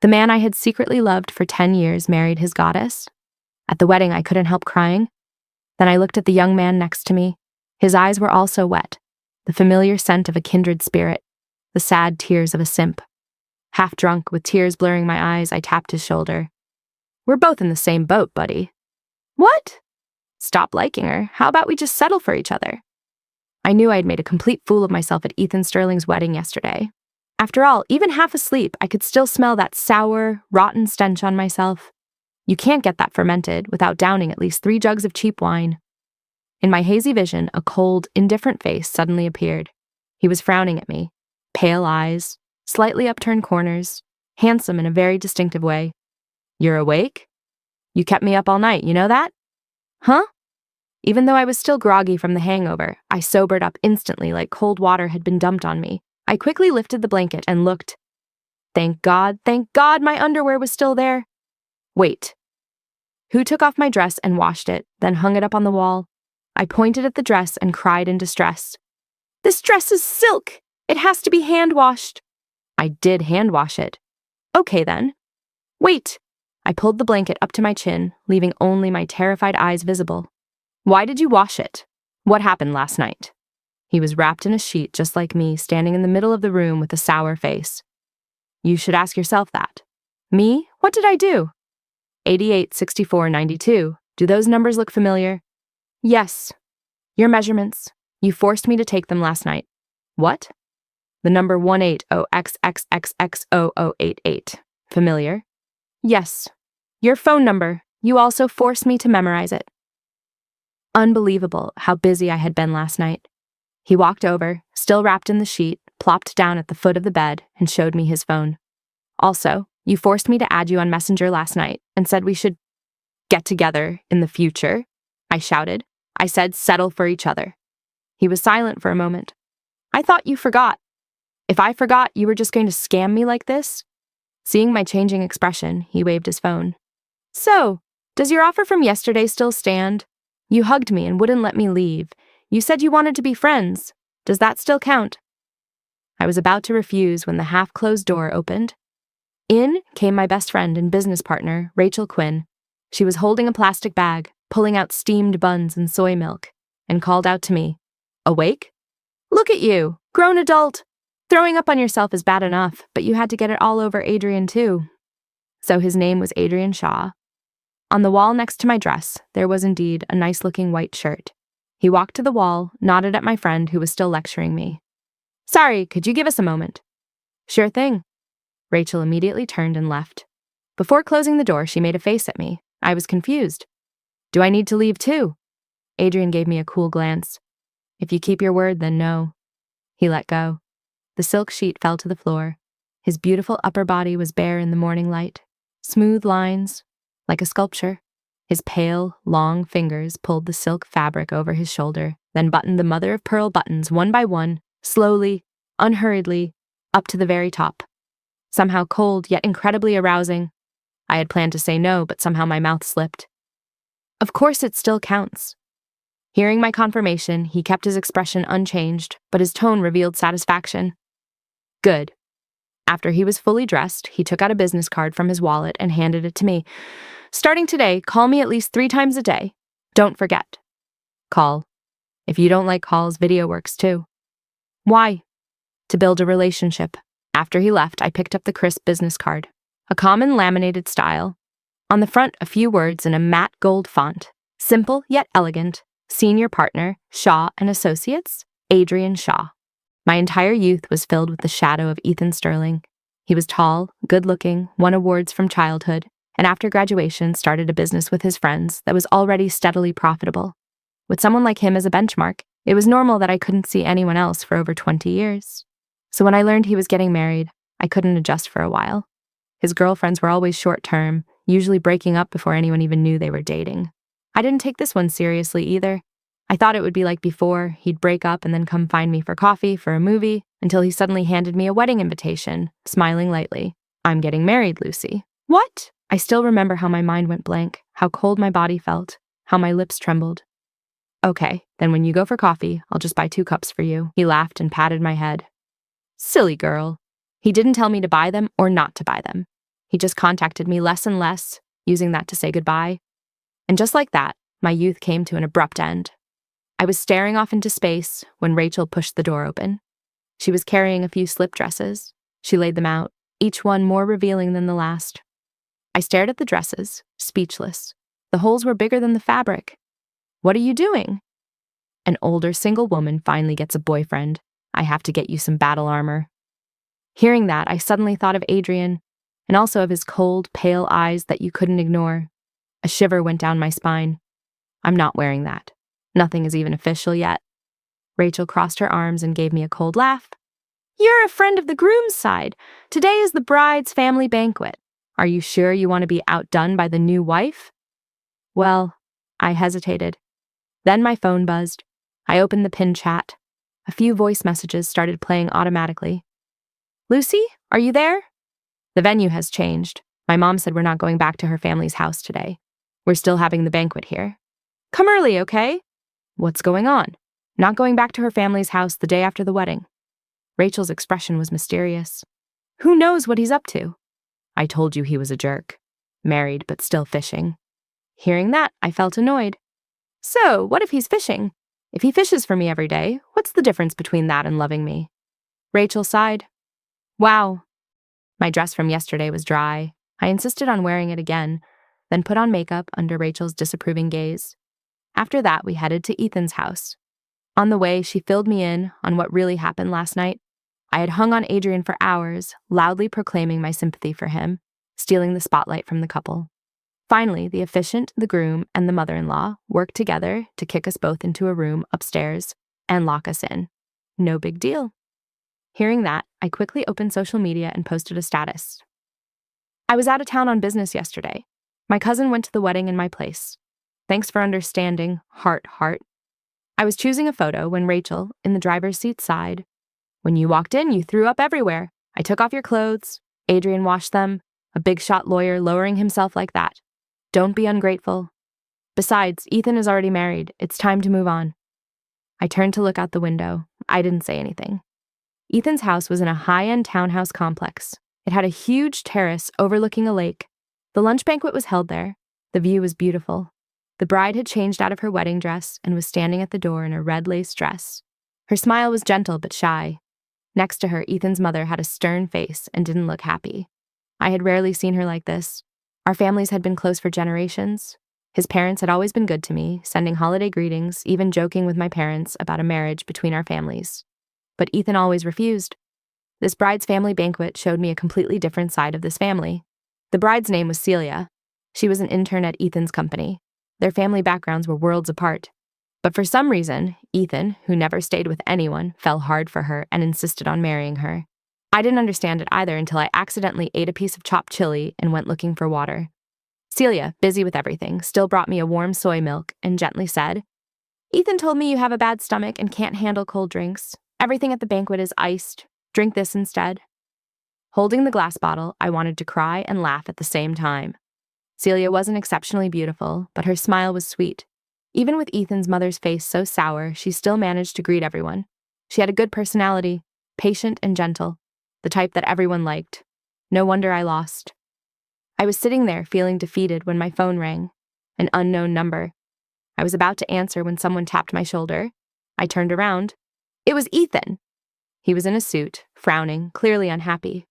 The man I had secretly loved for 10 years married his goddess. At the wedding, I couldn't help crying. Then I looked at the young man next to me. His eyes were also wet, the familiar scent of a kindred spirit, the sad tears of a simp. Half drunk, with tears blurring my eyes, I tapped his shoulder. We're both in the same boat, buddy. What? Stop liking her. How about we just settle for each other? I knew I had made a complete fool of myself at Ethan Sterling's wedding yesterday. After all, even half asleep, I could still smell that sour, rotten stench on myself. You can't get that fermented without downing at least 3 jugs of cheap wine. In my hazy vision, a cold, indifferent face suddenly appeared. He was frowning at me. Pale eyes, slightly upturned corners, handsome in a very distinctive way. You're awake? You kept me up all night, you know that? Huh? Even though I was still groggy from the hangover, I sobered up instantly like cold water had been dumped on me. I quickly lifted the blanket and looked. Thank God, my underwear was still there. Wait. Who took off my dress and washed it, then hung it up on the wall? I pointed at the dress and cried in distress. This dress is silk! It has to be hand-washed. I did hand-wash it. Okay then. Wait! I pulled the blanket up to my chin, leaving only my terrified eyes visible. Why did you wash it? What happened last night? He was wrapped in a sheet just like me, standing in the middle of the room with a sour face. You should ask yourself that. Me? What did I do? 88, 64, 92. Do those numbers look familiar? Yes. Your measurements. You forced me to take them last night. What? The number 180XXXXO088. Familiar? Yes. Your phone number. You also forced me to memorize it. Unbelievable how busy I had been last night. He walked over, still wrapped in the sheet, plopped down at the foot of the bed, and showed me his phone. Also, you forced me to add you on Messenger last night and said we should get together in the future. I shouted. I said settle for each other. He was silent for a moment. I thought you forgot. If I forgot, you were just going to scam me like this? Seeing my changing expression, he waved his phone. So, does your offer from yesterday still stand? You hugged me and wouldn't let me leave. You said you wanted to be friends. Does that still count? I was about to refuse when the half-closed door opened. In came my best friend and business partner, Rachel Quinn. She was holding a plastic bag, pulling out steamed buns and soy milk, and called out to me, Awake? Look at you, grown adult. Throwing up on yourself is bad enough, but you had to get it all over Adrian too. So his name was Adrian Shaw. On the wall next to my dress, there was indeed a nice-looking white shirt. He walked to the wall, nodded at my friend who was still lecturing me. Sorry, could you give us a moment? Sure thing. Rachel immediately turned and left. Before closing the door, she made a face at me. I was confused. Do I need to leave too? Adrian gave me a cool glance. If you keep your word, then no. He let go. The silk sheet fell to the floor. His beautiful upper body was bare in the morning light. Smooth lines, like a sculpture. His pale, long fingers pulled the silk fabric over his shoulder, then buttoned the mother-of-pearl buttons one by one, slowly, unhurriedly, up to the very top. Somehow cold, yet incredibly arousing. I had planned to say no, but somehow my mouth slipped. Of course it still counts. Hearing my confirmation, he kept his expression unchanged, but his tone revealed satisfaction. Good. After he was fully dressed, he took out a business card from his wallet and handed it to me. Starting today, call me at least 3 times a day. Don't forget. Call. If you don't like calls, video works too. Why? To build a relationship. After he left, I picked up the crisp business card. A common laminated style. On the front, a few words in a matte gold font. Simple yet elegant. Senior partner, Shaw and Associates, Adrian Shaw. My entire youth was filled with the shadow of Ethan Sterling. He was tall, good-looking, won awards from childhood, and after graduation started a business with his friends that was already steadily profitable. With someone like him as a benchmark, it was normal that I couldn't see anyone else for over 20 years. So when I learned he was getting married, I couldn't adjust for a while. His girlfriends were always short-term, usually breaking up before anyone even knew they were dating. I didn't take this one seriously either. I thought it would be like before, he'd break up and then come find me for coffee, for a movie, until he suddenly handed me a wedding invitation, smiling lightly. I'm getting married, Lucy. What? I still remember how my mind went blank, how cold my body felt, how my lips trembled. Okay, then when you go for coffee, I'll just buy 2 cups for you. He laughed and patted my head. Silly girl. He didn't tell me to buy them or not to buy them. He just contacted me less and less, using that to say goodbye. And just like that, my youth came to an abrupt end. I was staring off into space when Rachel pushed the door open. She was carrying a few slip dresses. She laid them out, each one more revealing than the last. I stared at the dresses, speechless. The holes were bigger than the fabric. What are you doing? An older single woman finally gets a boyfriend. I have to get you some battle armor. Hearing that, I suddenly thought of Adrian, and also of his cold, pale eyes that you couldn't ignore. A shiver went down my spine. I'm not wearing that. Nothing is even official yet. Rachel crossed her arms and gave me a cold laugh. You're a friend of the groom's side. Today is the bride's family banquet. Are you sure you want to be outdone by the new wife? Well, I hesitated. Then my phone buzzed. I opened the pinned chat. A few voice messages started playing automatically. Lucy, are you there? The venue has changed. My mom said we're not going back to her family's house today. We're still having the banquet here. Come early, okay? What's going on? Not going back to her family's house the day after the wedding. Rachel's expression was mysterious. Who knows what he's up to? I told you he was a jerk. Married, but still fishing. Hearing that, I felt annoyed. So, what if he's fishing? If he fishes for me every day, what's the difference between that and loving me? Rachel sighed. Wow. My dress from yesterday was dry. I insisted on wearing it again, then put on makeup under Rachel's disapproving gaze. After that, we headed to Ethan's house. On the way, she filled me in on what really happened last night. I had hung on Adrian for hours, loudly proclaiming my sympathy for him, stealing the spotlight from the couple. Finally, the officiant, the groom, and the mother-in-law worked together to kick us both into a room upstairs and lock us in. No big deal. Hearing that, I quickly opened social media and posted a status. I was out of town on business yesterday. My cousin went to the wedding in my place. Thanks for understanding, heart, heart. I was choosing a photo when Rachel, in the driver's seat, sighed. When you walked in, you threw up everywhere. I took off your clothes. Adrian washed them. A big shot lawyer lowering himself like that. Don't be ungrateful. Besides, Ethan is already married. It's time to move on. I turned to look out the window. I didn't say anything. Ethan's house was in a high-end townhouse complex. It had a huge terrace overlooking a lake. The lunch banquet was held there. The view was beautiful. The bride had changed out of her wedding dress and was standing at the door in a red lace dress. Her smile was gentle but shy. Next to her, Ethan's mother had a stern face and didn't look happy. I had rarely seen her like this. Our families had been close for generations. His parents had always been good to me, sending holiday greetings, even joking with my parents about a marriage between our families. But Ethan always refused. This bride's family banquet showed me a completely different side of this family. The bride's name was Celia. She was an intern at Ethan's company. Their family backgrounds were worlds apart. But for some reason, Ethan, who never stayed with anyone, fell hard for her and insisted on marrying her. I didn't understand it either until I accidentally ate a piece of chopped chili and went looking for water. Celia, busy with everything, still brought me a warm soy milk and gently said, Ethan told me you have a bad stomach and can't handle cold drinks. Everything at the banquet is iced. Drink this instead. Holding the glass bottle, I wanted to cry and laugh at the same time. Celia wasn't exceptionally beautiful, but her smile was sweet. Even with Ethan's mother's face so sour, she still managed to greet everyone. She had a good personality, patient and gentle. The type that everyone liked. No wonder I lost. I was sitting there feeling defeated when my phone rang. An unknown number. I was about to answer when someone tapped my shoulder. I turned around. It was Ethan. He was in a suit, frowning, clearly unhappy.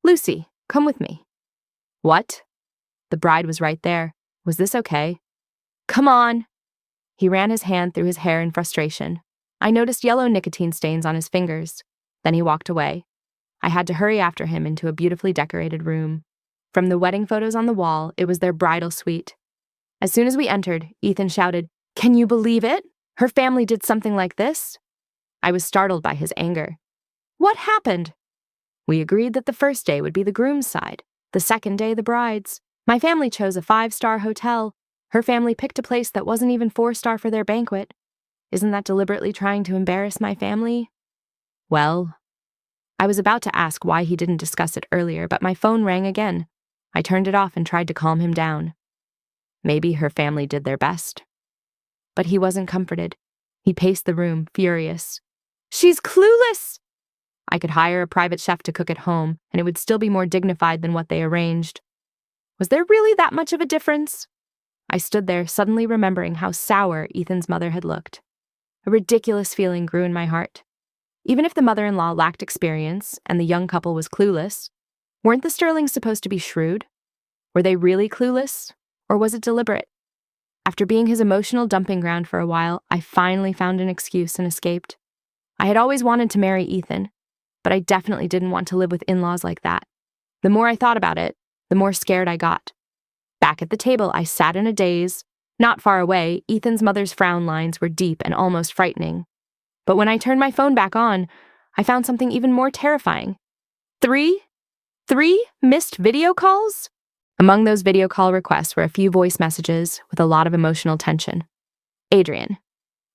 Lucy, come with me. What? The bride was right there. Was this okay? Come on. He ran his hand through his hair in frustration. I noticed yellow nicotine stains on his fingers. Then he walked away. I had to hurry after him into a beautifully decorated room. From the wedding photos on the wall, it was their bridal suite. As soon as we entered, Ethan shouted, Can you believe it? Her family did something like this? I was startled by his anger. What happened? We agreed that the first day would be the groom's side, the second day the bride's. My family chose a 5-star hotel. Her family picked a place that wasn't even 4-star for their banquet. Isn't that deliberately trying to embarrass my family? Well, I was about to ask why he didn't discuss it earlier, but my phone rang again. I turned it off and tried to calm him down. Maybe her family did their best. But he wasn't comforted. He paced the room, furious. She's clueless! I could hire a private chef to cook at home, and it would still be more dignified than what they arranged. Was there really that much of a difference? I stood there, suddenly remembering how sour Ethan's mother had looked. A ridiculous feeling grew in my heart. Even if the mother-in-law lacked experience and the young couple was clueless, weren't the Sterlings supposed to be shrewd? Were they really clueless, or was it deliberate? After being his emotional dumping ground for a while, I finally found an excuse and escaped. I had always wanted to marry Ethan, but I definitely didn't want to live with in-laws like that. The more I thought about it, the more scared I got. Back at the table, I sat in a daze. Not far away, Ethan's mother's frown lines were deep and almost frightening. But when I turned my phone back on, I found something even more terrifying. Three missed video calls? Among those video call requests were a few voice messages with a lot of emotional tension. Adrian,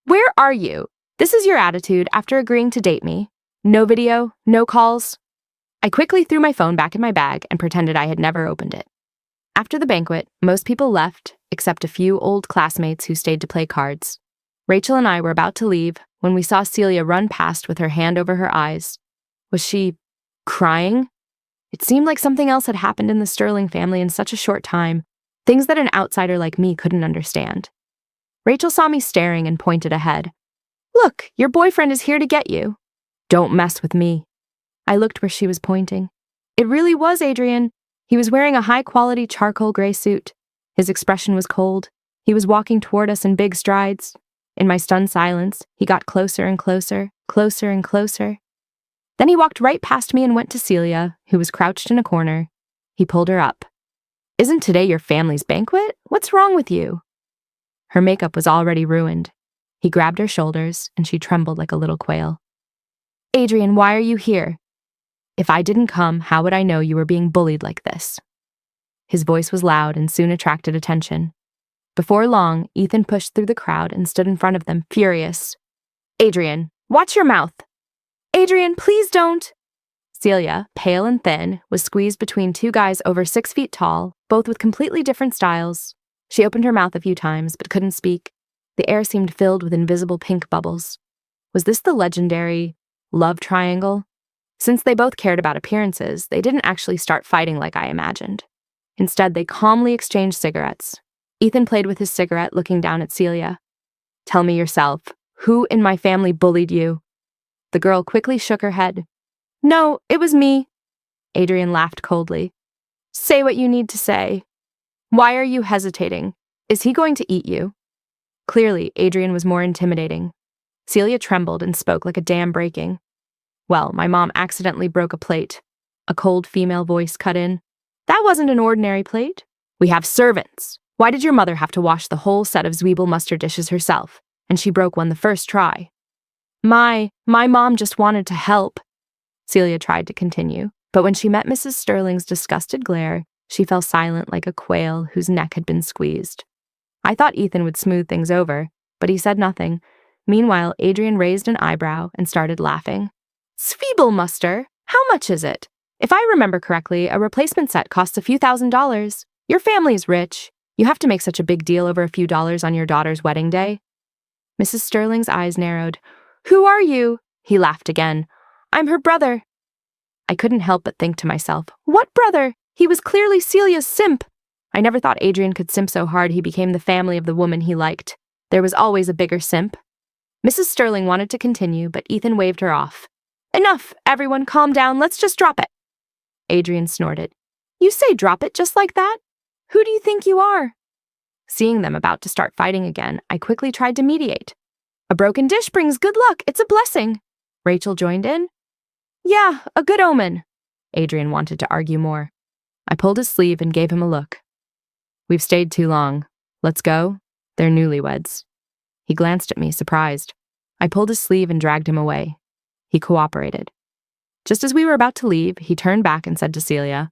where are you? This is your attitude after agreeing to date me. No video, no calls. I quickly threw my phone back in my bag and pretended I had never opened it. After the banquet, most people left, except a few old classmates who stayed to play cards. Rachel and I were about to leave when we saw Celia run past with her hand over her eyes. Was she crying? It seemed like something else had happened in the Sterling family in such a short time, things that an outsider like me couldn't understand. Rachel saw me staring and pointed ahead. Look, your boyfriend is here to get you. Don't mess with me. I looked where she was pointing. It really was Adrian. He was wearing a high-quality charcoal gray suit. His expression was cold. He was walking toward us in big strides. In my stunned silence, he got closer and closer, closer and closer. Then he walked right past me and went to Celia, who was crouched in a corner. He pulled her up. Isn't today your family's banquet? What's wrong with you? Her makeup was already ruined. He grabbed her shoulders, and she trembled like a little quail. Adrian, why are you here? If I didn't come, how would I know you were being bullied like this? His voice was loud and soon attracted attention. Before long, Ethan pushed through the crowd and stood in front of them, furious. Adrian, watch your mouth. Adrian, please don't. Celia, pale and thin, was squeezed between two guys over 6 feet tall, both with completely different styles. She opened her mouth a few times, but couldn't speak. The air seemed filled with invisible pink bubbles. Was this the legendary love triangle? Since they both cared about appearances, they didn't actually start fighting like I imagined. Instead, they calmly exchanged cigarettes. Ethan played with his cigarette, looking down at Celia. Tell me yourself, who in my family bullied you? The girl quickly shook her head. No, it was me. Adrian laughed coldly. Say what you need to say. Why are you hesitating? Is he going to eat you? Clearly, Adrian was more intimidating. Celia trembled and spoke like a dam breaking. Well, my mom accidentally broke a plate. A cold female voice cut in. That wasn't an ordinary plate. We have servants. Why did your mother have to wash the whole set of Zwiebel mustard dishes herself? And she broke one the first try. My mom just wanted to help. Celia tried to continue, but when she met Mrs. Sterling's disgusted glare, she fell silent like a quail whose neck had been squeezed. I thought Ethan would smooth things over, but he said nothing. Meanwhile, Adrian raised an eyebrow and started laughing. Zwiebel mustard? How much is it? If I remember correctly, a replacement set costs a few $1,000s. Your family's rich. You have to make such a big deal over a few dollars on your daughter's wedding day. Mrs. Sterling's eyes narrowed. Who are you? He laughed again. I'm her brother. I couldn't help but think to myself, what brother? He was clearly Celia's simp. I never thought Adrian could simp so hard he became the family of the woman he liked. There was always a bigger simp. Mrs. Sterling wanted to continue, but Ethan waved her off. Enough, everyone, calm down, let's just drop it. Adrian snorted. You say drop it just like that? Who do you think you are? Seeing them about to start fighting again, I quickly tried to mediate. A broken dish brings good luck, it's a blessing. Rachel joined in. Yeah, a good omen. Adrian wanted to argue more. I pulled his sleeve and gave him a look. We've stayed too long. Let's go. They're newlyweds. He glanced at me, surprised. I pulled his sleeve and dragged him away. He cooperated. Just as we were about to leave, he turned back and said to Celia,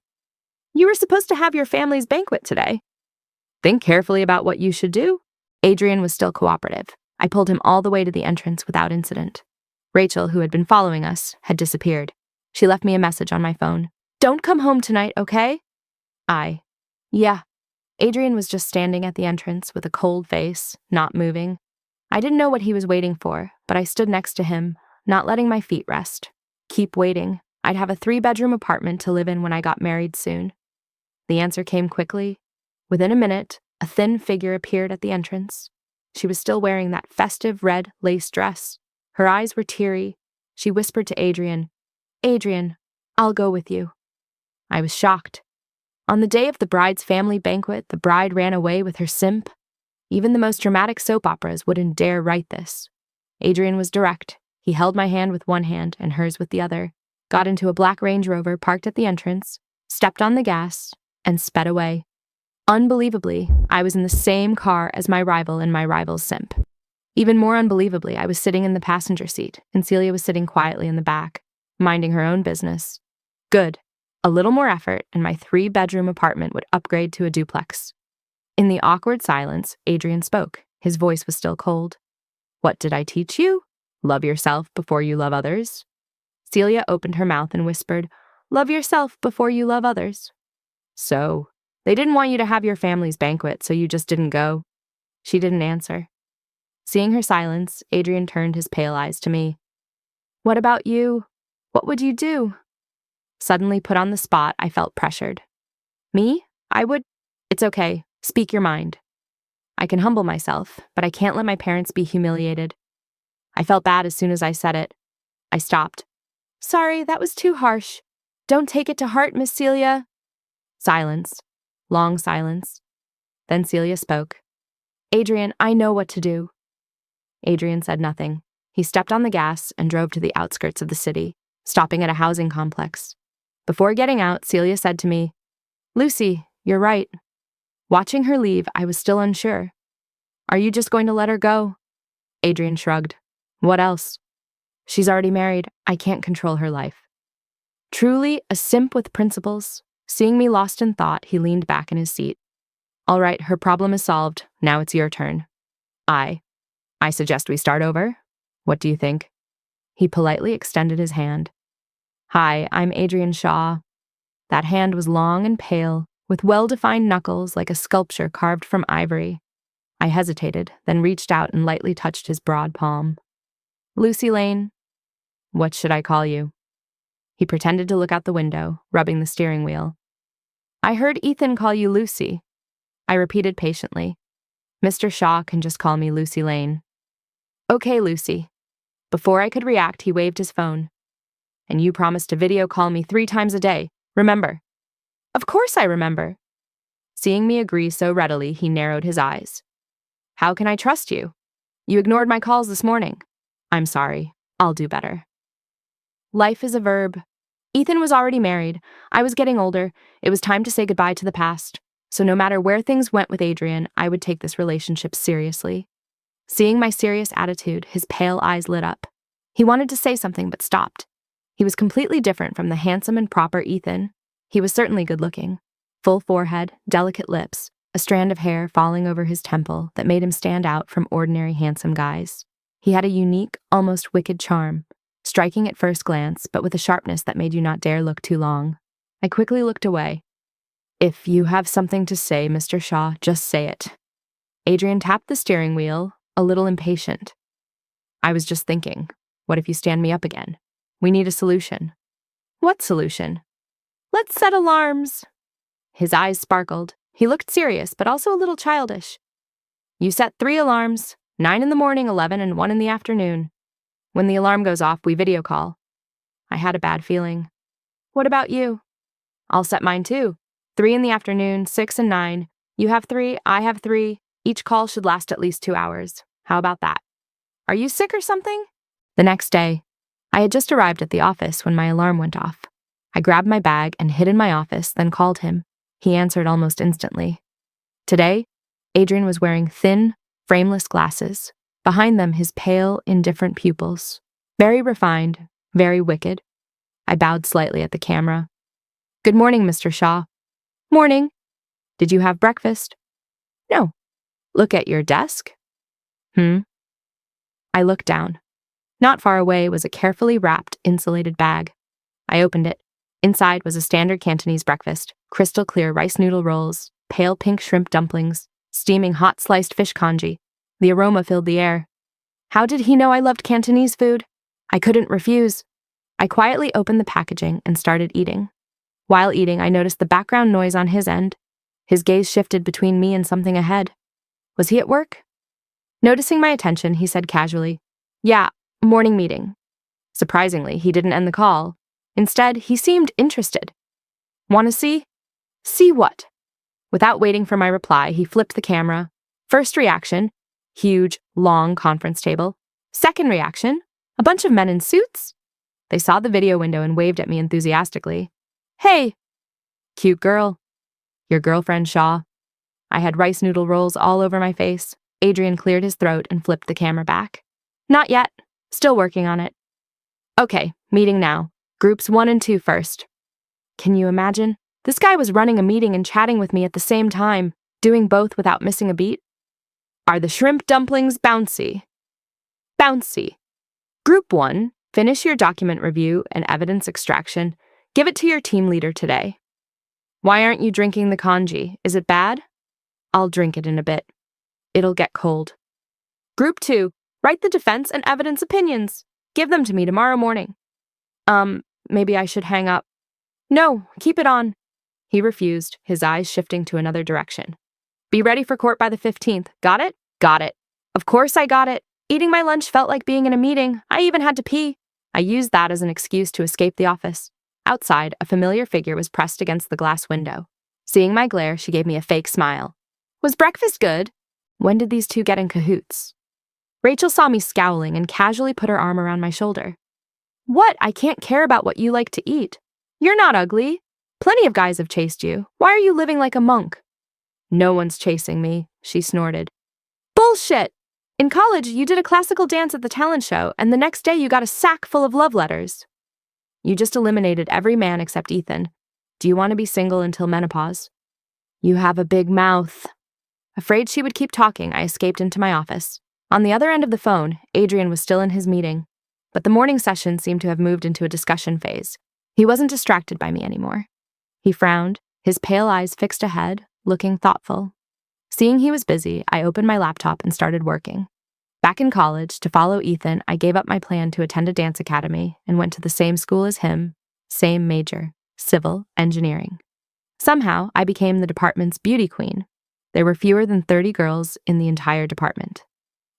You were supposed to have your family's banquet today. Think carefully about what you should do. Adrian was still cooperative. I pulled him all the way to the entrance without incident. Rachel, who had been following us, had disappeared. She left me a message on my phone. Don't come home tonight, okay? Yeah. Adrian was just standing at the entrance with a cold face, not moving. I didn't know what he was waiting for, but I stood next to him, not letting my feet rest. keep waiting. I'd have a 3-bedroom apartment to live in when I got married soon. The answer came quickly. Within a minute, a thin figure appeared at the entrance. She was still wearing that festive red lace dress. Her eyes were teary. She whispered to Adrian, "Adrian, I'll go with you." I was shocked. On the day of the bride's family banquet, the bride ran away with her simp. Even the most dramatic soap operas wouldn't dare write this. Adrian was direct. He held my hand with one hand and hers with the other, got into a black Range Rover parked at the entrance, stepped on the gas, and sped away. Unbelievably, I was in the same car as my rival and my rival's simp. Even more unbelievably, I was sitting in the passenger seat, and Celia was sitting quietly in the back, minding her own business. Good. A little more effort, and my 3-bedroom apartment would upgrade to a duplex. In the awkward silence, Adrian spoke. His voice was still cold. "What did I teach you? Love yourself before you love others." Celia opened her mouth and whispered, "Love yourself before you love others." "So, they didn't want you to have your family's banquet, so you just didn't go?" She didn't answer. Seeing her silence, Adrian turned his pale eyes to me. "What about you? What would you do?" Suddenly put on the spot, I felt pressured. "Me? I would—" "It's okay. Speak your mind." "I can humble myself, but I can't let my parents be humiliated." I felt bad as soon as I said it. I stopped. "Sorry, that was too harsh. Don't take it to heart, Miss Celia." Silence. Long silence. Then Celia spoke. "Adrian, I know what to do." Adrian said nothing. He stepped on the gas and drove to the outskirts of the city, stopping at a housing complex. Before getting out, Celia said to me, "Lucy, you're right." Watching her leave, I was still unsure. "Are you just going to let her go?" Adrian shrugged. "What else?" "She's already married. I can't control her life." Truly a simp with principles. Seeing me lost in thought, he leaned back in his seat. "All right, her problem is solved. Now it's your turn." I suggest we start over. What do you think?" He politely extended his hand. "Hi, I'm Adrian Shaw." That hand was long and pale, with well-defined knuckles like a sculpture carved from ivory. I hesitated, then reached out and lightly touched his broad palm. "Lucy Lane." "What should I call you?" He pretended to look out the window, rubbing the steering wheel. "I heard Ethan call you Lucy." I repeated patiently. "Mr. Shaw can just call me Lucy Lane." "Okay, Lucy." Before I could react, he waved his phone. "And you promised to video call me 3 times a day. Remember?" "Of course I remember." Seeing me agree so readily, he narrowed his eyes. "How can I trust you? You ignored my calls this morning." "I'm sorry. I'll do better." Life is a verb. Ethan was already married. I was getting older. It was time to say goodbye to the past. So no matter where things went with Adrian, I would take this relationship seriously. Seeing my serious attitude, his pale eyes lit up. He wanted to say something but stopped. He was completely different from the handsome and proper Ethan. He was certainly good-looking. Full forehead, delicate lips, a strand of hair falling over his temple that made him stand out from ordinary handsome guys. He had a unique, almost wicked charm, striking at first glance, but with a sharpness that made you not dare look too long. I quickly looked away. "If you have something to say, Mr. Shaw, just say it." Adrian tapped the steering wheel, a little impatient. "I was just thinking, what if you stand me up again? We need a solution." "What solution?" "Let's set alarms." His eyes sparkled. He looked serious, but also a little childish. "You set 3 alarms, 9 in the morning, 11, and 1 in the afternoon. When the alarm goes off, we video call." I had a bad feeling. "What about you?" "I'll set mine too. 3 in the afternoon, 6 and 9. You have 3, I have 3. Each call should last at least 2 hours. How about that?" "Are you sick or something?" The next day, I had just arrived at the office when my alarm went off. I grabbed my bag and hid in my office, then called him. He answered almost instantly. Today, Adrian was wearing thin, frameless glasses. Behind them, his pale, indifferent pupils. Very refined, very wicked. I bowed slightly at the camera. "Good morning, Mr. Shaw." "Morning." "Did you have breakfast?" "No." "Look at your desk." I looked down. Not far away was a carefully wrapped, insulated bag. I opened it. Inside was a standard Cantonese breakfast, crystal clear rice noodle rolls, pale pink shrimp dumplings, steaming hot sliced fish congee. The aroma filled the air. How did he know I loved Cantonese food? I couldn't refuse. I quietly opened the packaging and started eating. While eating, I noticed the background noise on his end. His gaze shifted between me and something ahead. Was he at work? Noticing my attention, he said casually, "Yeah, morning meeting." Surprisingly, he didn't end the call. Instead, he seemed interested. "Want to see?" "See what?" Without waiting for my reply, he flipped the camera. First reaction, huge, long conference table. Second reaction, a bunch of men in suits. They saw the video window and waved at me enthusiastically. "Hey, cute girl. Your girlfriend, Shaw." I had rice noodle rolls all over my face. Adrian cleared his throat and flipped the camera back. "Not yet. Still working on it." "Okay, meeting now. Groups 1 and 2 first." Can you imagine? This guy was running a meeting and chatting with me at the same time, doing both without missing a beat. "Are the shrimp dumplings bouncy?" "Bouncy. Group 1, finish your document review and evidence extraction. Give it to your team leader today." "Why aren't you drinking the congee? Is it bad?" "I'll drink it in a bit. It'll get cold." "Group 2, write the defense and evidence opinions. Give them to me tomorrow morning." Maybe I should hang up." "No, keep it on." He refused, his eyes shifting to another direction. "Be ready for court by the 15th. Got it?" "Got it." Of course I got it. Eating my lunch felt like being in a meeting. I even had to pee. I used that as an excuse to escape the office. Outside, a familiar figure was pressed against the glass window. Seeing my glare, she gave me a fake smile. "Was breakfast good?" When did these two get in cahoots? Rachel saw me scowling and casually put her arm around my shoulder. "What? I can't care about what you like to eat. You're not ugly. Plenty of guys have chased you. Why are you living like a monk?" "No one's chasing me," she snorted. "Bullshit! In college, you did a classical dance at the talent show, and the next day you got a sack full of love letters. You just eliminated every man except Ethan. Do you want to be single until menopause?" "You have a big mouth." Afraid she would keep talking, I escaped into my office. On the other end of the phone, Adrian was still in his meeting, but the morning session seemed to have moved into a discussion phase. He wasn't distracted by me anymore. He frowned, his pale eyes fixed ahead, looking thoughtful. Seeing he was busy, I opened my laptop and started working. Back in college, to follow Ethan, I gave up my plan to attend a dance academy and went to the same school as him, same major, civil engineering. Somehow, I became the department's beauty queen. There were fewer than 30 girls in the entire department.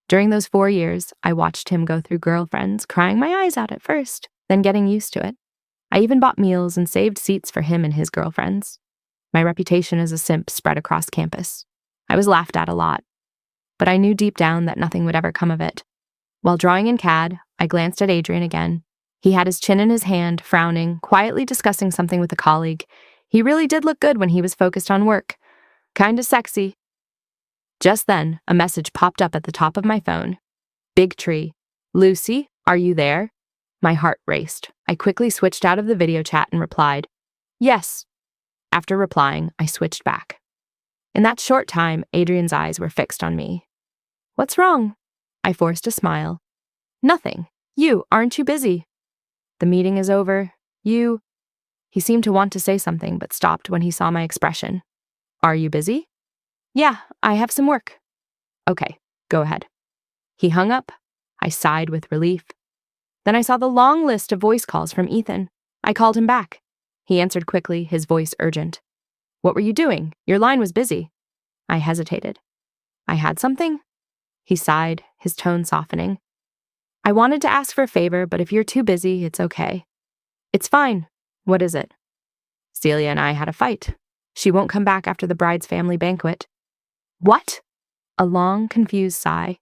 During those 4 years, I watched him go through girlfriends, crying my eyes out at first, then getting used to it. I even bought meals and saved seats for him and his girlfriends. My reputation as a simp spread across campus. I was laughed at a lot, but I knew deep down that nothing would ever come of it. While drawing in CAD, I glanced at Adrian again. He had his chin in his hand, frowning, quietly discussing something with a colleague. He really did look good when he was focused on work. Kinda sexy. Just then, a message popped up at the top of my phone. Big Tree. "Lucy, are you there?" My heart raced. I quickly switched out of the video chat and replied, "Yes." After replying, I switched back. In that short time, Adrian's eyes were fixed on me. "What's wrong?" I forced a smile. "Nothing. Aren't you busy?" "The meeting is over. He seemed to want to say something, but stopped when he saw my expression. "Are you busy?" "Yeah, I have some work." "Okay, go ahead." He hung up. I sighed with relief. Then I saw the long list of voice calls from Ethan. I called him back. He answered quickly, his voice urgent. "What were you doing? Your line was busy." I hesitated. "I had something?" He sighed, his tone softening. "I wanted to ask for a favor, but if you're too busy, it's okay." "It's fine. What is it?" "Celia and I had a fight. She won't come back after the bride's family banquet." "What?" A long, confused sigh.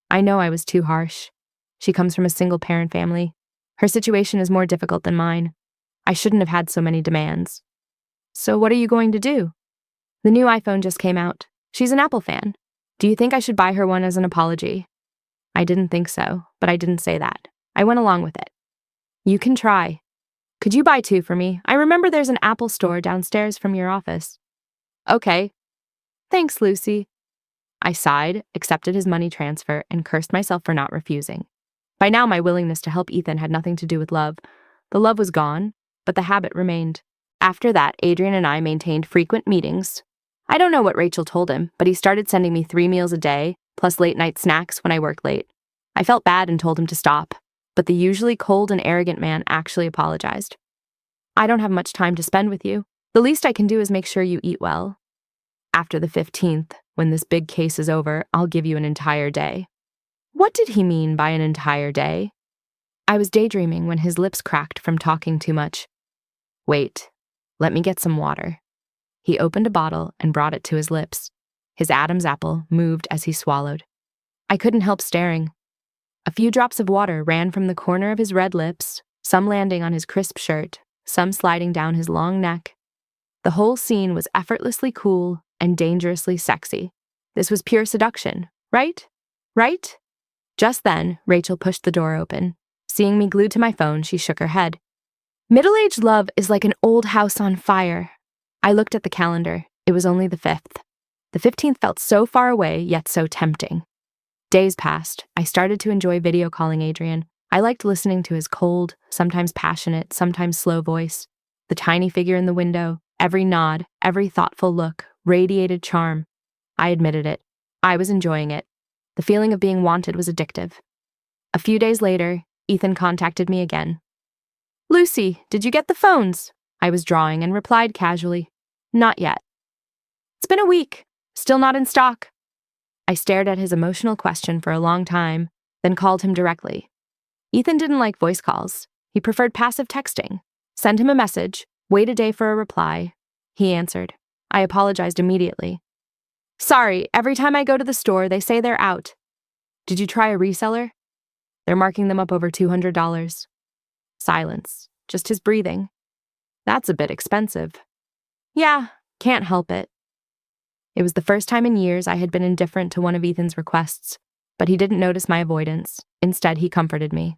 I know I was too harsh. She comes from a single-parent family. Her situation is more difficult than mine. I shouldn't have had so many demands. "So what are you going to do?" "The new iPhone just came out. She's an Apple fan. Do you think I should buy her one as an apology?" I didn't think so, but I didn't say that. I went along with it. "You can try. Could you buy 2 for me? I remember there's an Apple store downstairs from your office." "Okay." "Thanks, Lucy." I sighed, accepted his money transfer, and cursed myself for not refusing. By now, my willingness to help Ethan had nothing to do with love. The love was gone, but the habit remained. After that, Adrian and I maintained frequent meetings. I don't know what Rachel told him, but he started sending me 3 meals a day, plus late-night snacks when I worked late. I felt bad and told him to stop. but the usually cold and arrogant man actually apologized. I don't have much time to spend with you. The least I can do is make sure you eat well. After the 15th, when this big case is over, I'll give you an entire day. What did he mean by an entire day? I was daydreaming when his lips cracked from talking too much. Wait, let me get some water. He opened a bottle and brought it to his lips. His Adam's apple moved as he swallowed. I couldn't help staring. A few drops of water ran from the corner of his red lips, some landing on his crisp shirt, some sliding down his long neck. The whole scene was effortlessly cool and dangerously sexy. This was pure seduction, right? Right? Just then, Rachel pushed the door open. Seeing me glued to my phone, she shook her head. Middle-aged love is like an old house on fire. I looked at the calendar. It was only the 5th. The 15th felt so far away, yet so tempting. Days passed. I started to enjoy video calling Adrian. I liked listening to his cold, sometimes passionate, sometimes slow voice. The tiny figure in the window, every nod, every thoughtful look, radiated charm. I admitted it. I was enjoying it. The feeling of being wanted was addictive. A few days later, Ethan contacted me again. Lucy, did you get the phones? I was drawing and replied casually, Not yet. It's been a week. Still not in stock. I stared at his emotional question for a long time, then called him directly. Ethan didn't like voice calls. He preferred passive texting. Send him a message, wait a day for a reply. He answered. I apologized immediately. Sorry, every time I go to the store, they say they're out. Did you try a reseller? They're marking them up over $200. Silence. Just his breathing. That's a bit expensive. Yeah, can't help it. It was the first time in years I had been indifferent to one of Ethan's requests, but he didn't notice my avoidance. Instead, he comforted me.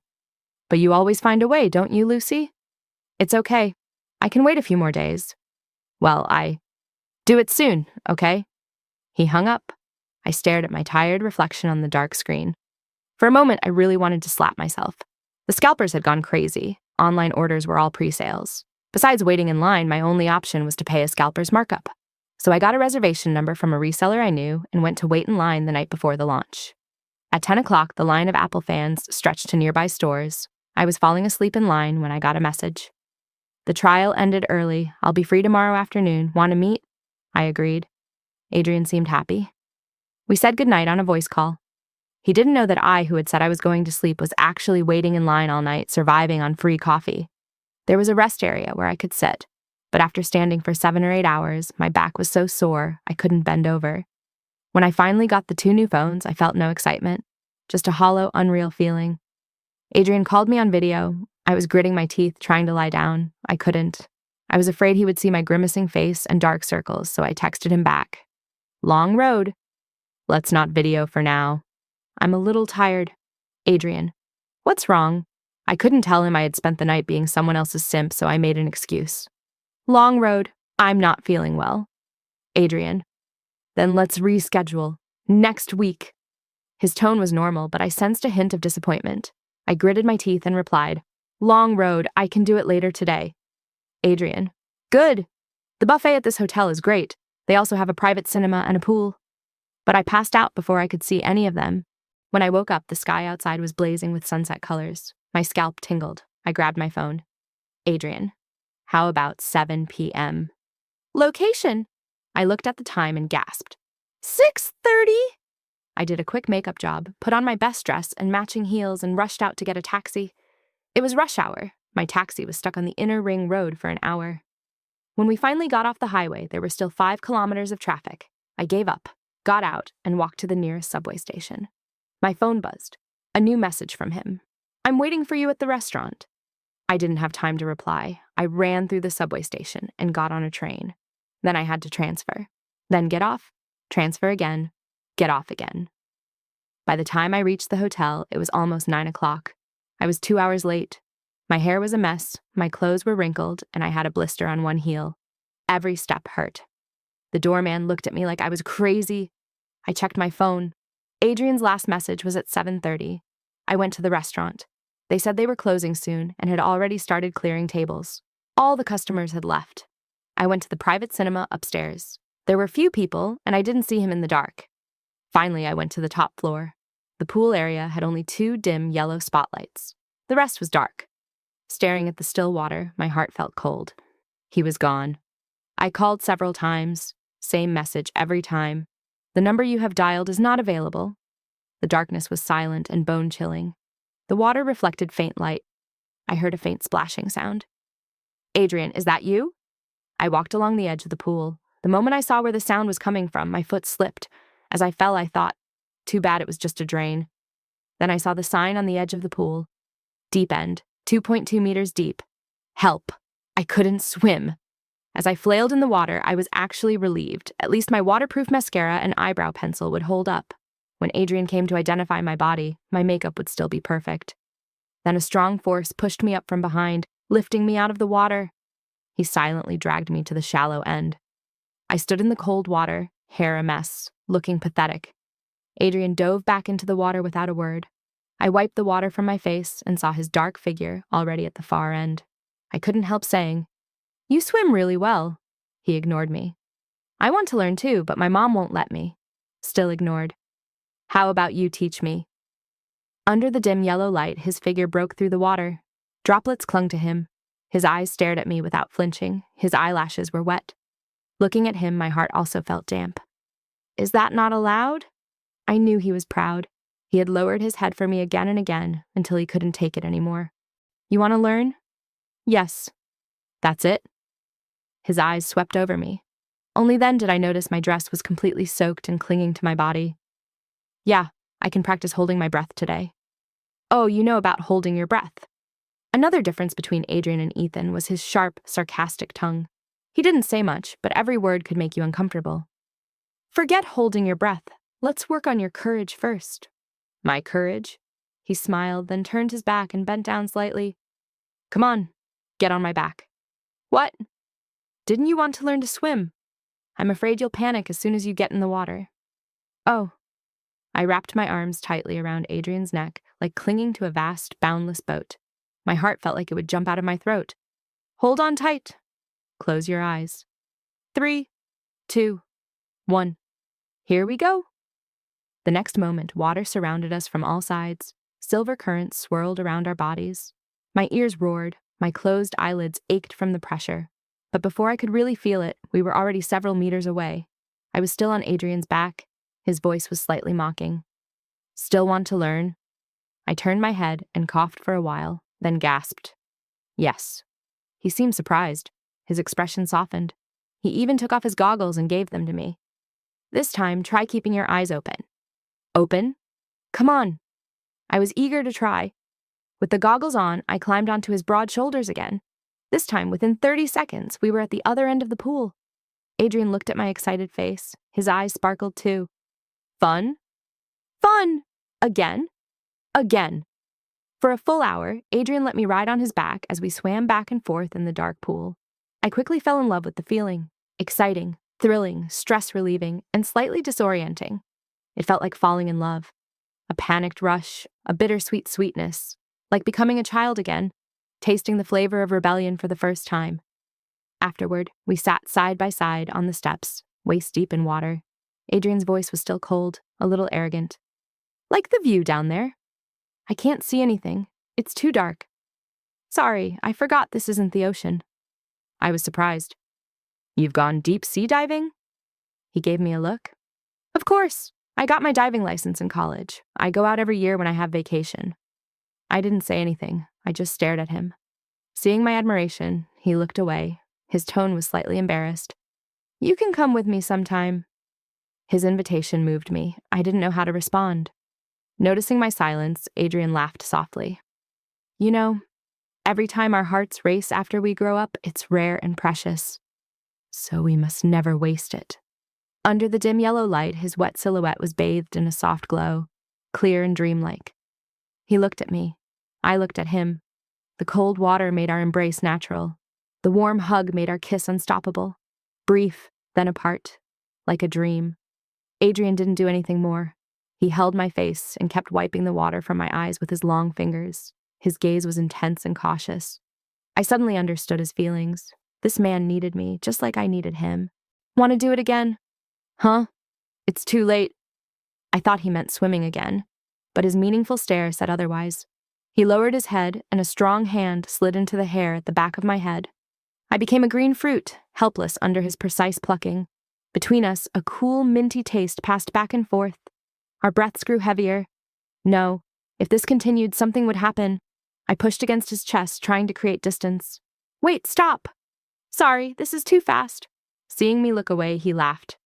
But you always find a way, don't you, Lucy? It's okay. I can wait a few more days. Well, do it soon, okay? He hung up. I stared at my tired reflection on the dark screen. For a moment, I really wanted to slap myself. The scalpers had gone crazy. Online orders were all pre-sales. Besides waiting in line, my only option was to pay a scalper's markup. So I got a reservation number from a reseller I knew and went to wait in line the night before the launch. At 10 o'clock, the line of Apple fans stretched to nearby stores. I was falling asleep in line when I got a message. The trial ended early. I'll be free tomorrow afternoon. Want to meet? I agreed. Adrian seemed happy. We said goodnight on a voice call. He didn't know that I, who had said I was going to sleep, was actually waiting in line all night, surviving on free coffee. There was a rest area where I could sit, but after standing for 7 or 8 hours, my back was so sore I couldn't bend over. When I finally got the 2 new phones, I felt no excitement, just a hollow, unreal feeling. Adrian called me on video. I was gritting my teeth, trying to lie down. I couldn't. I was afraid he would see my grimacing face and dark circles, so I texted him back. Long road. Let's not video for now. I'm a little tired. Adrian. What's wrong? I couldn't tell him I had spent the night being someone else's simp, so I made an excuse. Long road. I'm not feeling well. Adrian. Then let's reschedule. Next week. His tone was normal, but I sensed a hint of disappointment. I gritted my teeth and replied, Long road. I can do it later today. Adrian. Good. The buffet at this hotel is great. They also have a private cinema and a pool. But I passed out before I could see any of them. When I woke up, the sky outside was blazing with sunset colors. My scalp tingled. I grabbed my phone. Adrian. How about 7 p.m.? Location. I looked at the time and gasped. 6:30? I did a quick makeup job, put on my best dress and matching heels and rushed out to get a taxi. It was rush hour. My taxi was stuck on the inner ring road for an hour. When we finally got off the highway, there were still 5 kilometers of traffic. I gave up, got out, and walked to the nearest subway station. My phone buzzed. A new message from him. I'm waiting for you at the restaurant. I didn't have time to reply. I ran through the subway station and got on a train. Then I had to transfer. Then get off, transfer again, get off again. By the time I reached the hotel, it was almost 9 o'clock. I was 2 hours late. My hair was a mess, my clothes were wrinkled, and I had a blister on one heel. Every step hurt. The doorman looked at me like I was crazy. I checked my phone. Adrian's last message was at 7:30. I went to the restaurant. They said they were closing soon and had already started clearing tables. All the customers had left. I went to the private cinema upstairs. There were few people, and I didn't see him in the dark. Finally, I went to the top floor. The pool area had only 2 dim yellow spotlights. The rest was dark. Staring at the still water, my heart felt cold. He was gone. I called several times. Same message every time. The number you have dialed is not available. The darkness was silent and bone-chilling. The water reflected faint light. I heard a faint splashing sound. Adrian, is that you? I walked along the edge of the pool. The moment I saw where the sound was coming from, my foot slipped. As I fell, I thought, too bad it was just a drain. Then I saw the sign on the edge of the pool. Deep end, 2.2 meters deep. Help. I couldn't swim. As I flailed in the water, I was actually relieved. At least my waterproof mascara and eyebrow pencil would hold up. When Adrian came to identify my body, my makeup would still be perfect. Then a strong force pushed me up from behind, lifting me out of the water. He silently dragged me to the shallow end. I stood in the cold water, hair a mess, looking pathetic. Adrian dove back into the water without a word. I wiped the water from my face and saw his dark figure already at the far end. I couldn't help saying, "You swim really well." He ignored me. "I want to learn too, but my mom won't let me." Still ignored. "How about you teach me?" Under the dim yellow light, his figure broke through the water. Droplets clung to him. His eyes stared at me without flinching. His eyelashes were wet. Looking at him, my heart also felt damp. "Is that not allowed?" I knew he was proud. He had lowered his head for me again and again until he couldn't take it anymore. "You want to learn?" "Yes." "That's it?" His eyes swept over me. Only then did I notice my dress was completely soaked and clinging to my body. "Yeah, I can practice holding my breath today." "Oh, you know about holding your breath." Another difference between Adrian and Ethan was his sharp, sarcastic tongue. He didn't say much, but every word could make you uncomfortable. "Forget holding your breath. Let's work on your courage first." "My courage?" He smiled, then turned his back and bent down slightly. "Come on, get on my back." "What?" "Didn't you want to learn to swim? I'm afraid you'll panic as soon as you get in the water." "Oh." I wrapped my arms tightly around Adrian's neck, like clinging to a vast, boundless boat. My heart felt like it would jump out of my throat. "Hold on tight. Close your eyes. 3, 2, 1. Here we go." The next moment, water surrounded us from all sides. Silver currents swirled around our bodies. My ears roared. My closed eyelids ached from the pressure. But before I could really feel it, we were already several meters away. I was still on Adrian's back. His voice was slightly mocking. "Still want to learn?" I turned my head and coughed for a while, then gasped. "Yes." He seemed surprised. His expression softened. He even took off his goggles and gave them to me. "This time, try keeping your eyes open." "Open? Come on." I was eager to try. With the goggles on, I climbed onto his broad shoulders again. This time, within 30 seconds, we were at the other end of the pool. Adrian looked at my excited face. His eyes sparkled too. "Fun?" "Fun!" Again. Again. For a full hour, Adrian let me ride on his back as we swam back and forth in the dark pool. I quickly fell in love with the feeling. Exciting, thrilling, stress-relieving, and slightly disorienting. It felt like falling in love. A panicked rush, a bittersweet sweetness, like becoming a child again, tasting the flavor of rebellion for the first time. Afterward, we sat side by side on the steps, waist-deep in water. Adrian's voice was still cold, a little arrogant. "Like the view down there?" "I can't see anything. It's too dark." "Sorry, I forgot this isn't the ocean." I was surprised. "You've gone deep sea diving?" He gave me a look. "Of course. I got my diving license in college. I go out every year when I have vacation." I didn't say anything. I just stared at him. Seeing my admiration, he looked away. His tone was slightly embarrassed. "You can come with me sometime." His invitation moved me. I didn't know how to respond. Noticing my silence, Adrian laughed softly. "You know, every time our hearts race after we grow up, it's rare and precious. So we must never waste it." Under the dim yellow light, his wet silhouette was bathed in a soft glow, clear and dreamlike. He looked at me. I looked at him. The cold water made our embrace natural. The warm hug made our kiss unstoppable. Brief, then apart, like a dream. Adrian didn't do anything more. He held my face and kept wiping the water from my eyes with his long fingers. His gaze was intense and cautious. I suddenly understood his feelings. This man needed me, just like I needed him. "Want to do it again?" "Huh? It's too late." I thought he meant swimming again, but his meaningful stare said otherwise. He lowered his head, and a strong hand slid into the hair at the back of my head. I became a green fruit, helpless under his precise plucking. Between us, a cool, minty taste passed back and forth. Our breaths grew heavier. No, if this continued, something would happen. I pushed against his chest, trying to create distance. Wait, stop! Sorry, this is too fast. Seeing me look away, he laughed.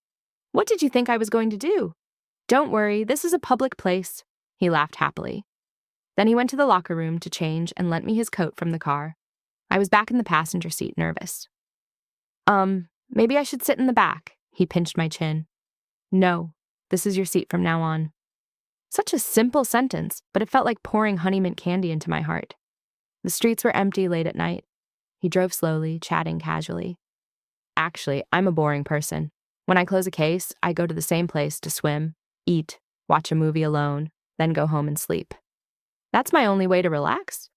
What did you think I was going to do? Don't worry, this is a public place. He laughed happily. Then he went to the locker room to change and lent me his coat from the car. I was back in the passenger seat, nervous. Maybe I should sit in the back. He pinched my chin. No, this is your seat from now on. Such a simple sentence, but it felt like pouring honey mint candy into my heart. The streets were empty late at night. He drove slowly, chatting casually. Actually, I'm a boring person. When I close a case, I go to the same place to swim, eat, watch a movie alone, then go home and sleep. That's my only way to relax?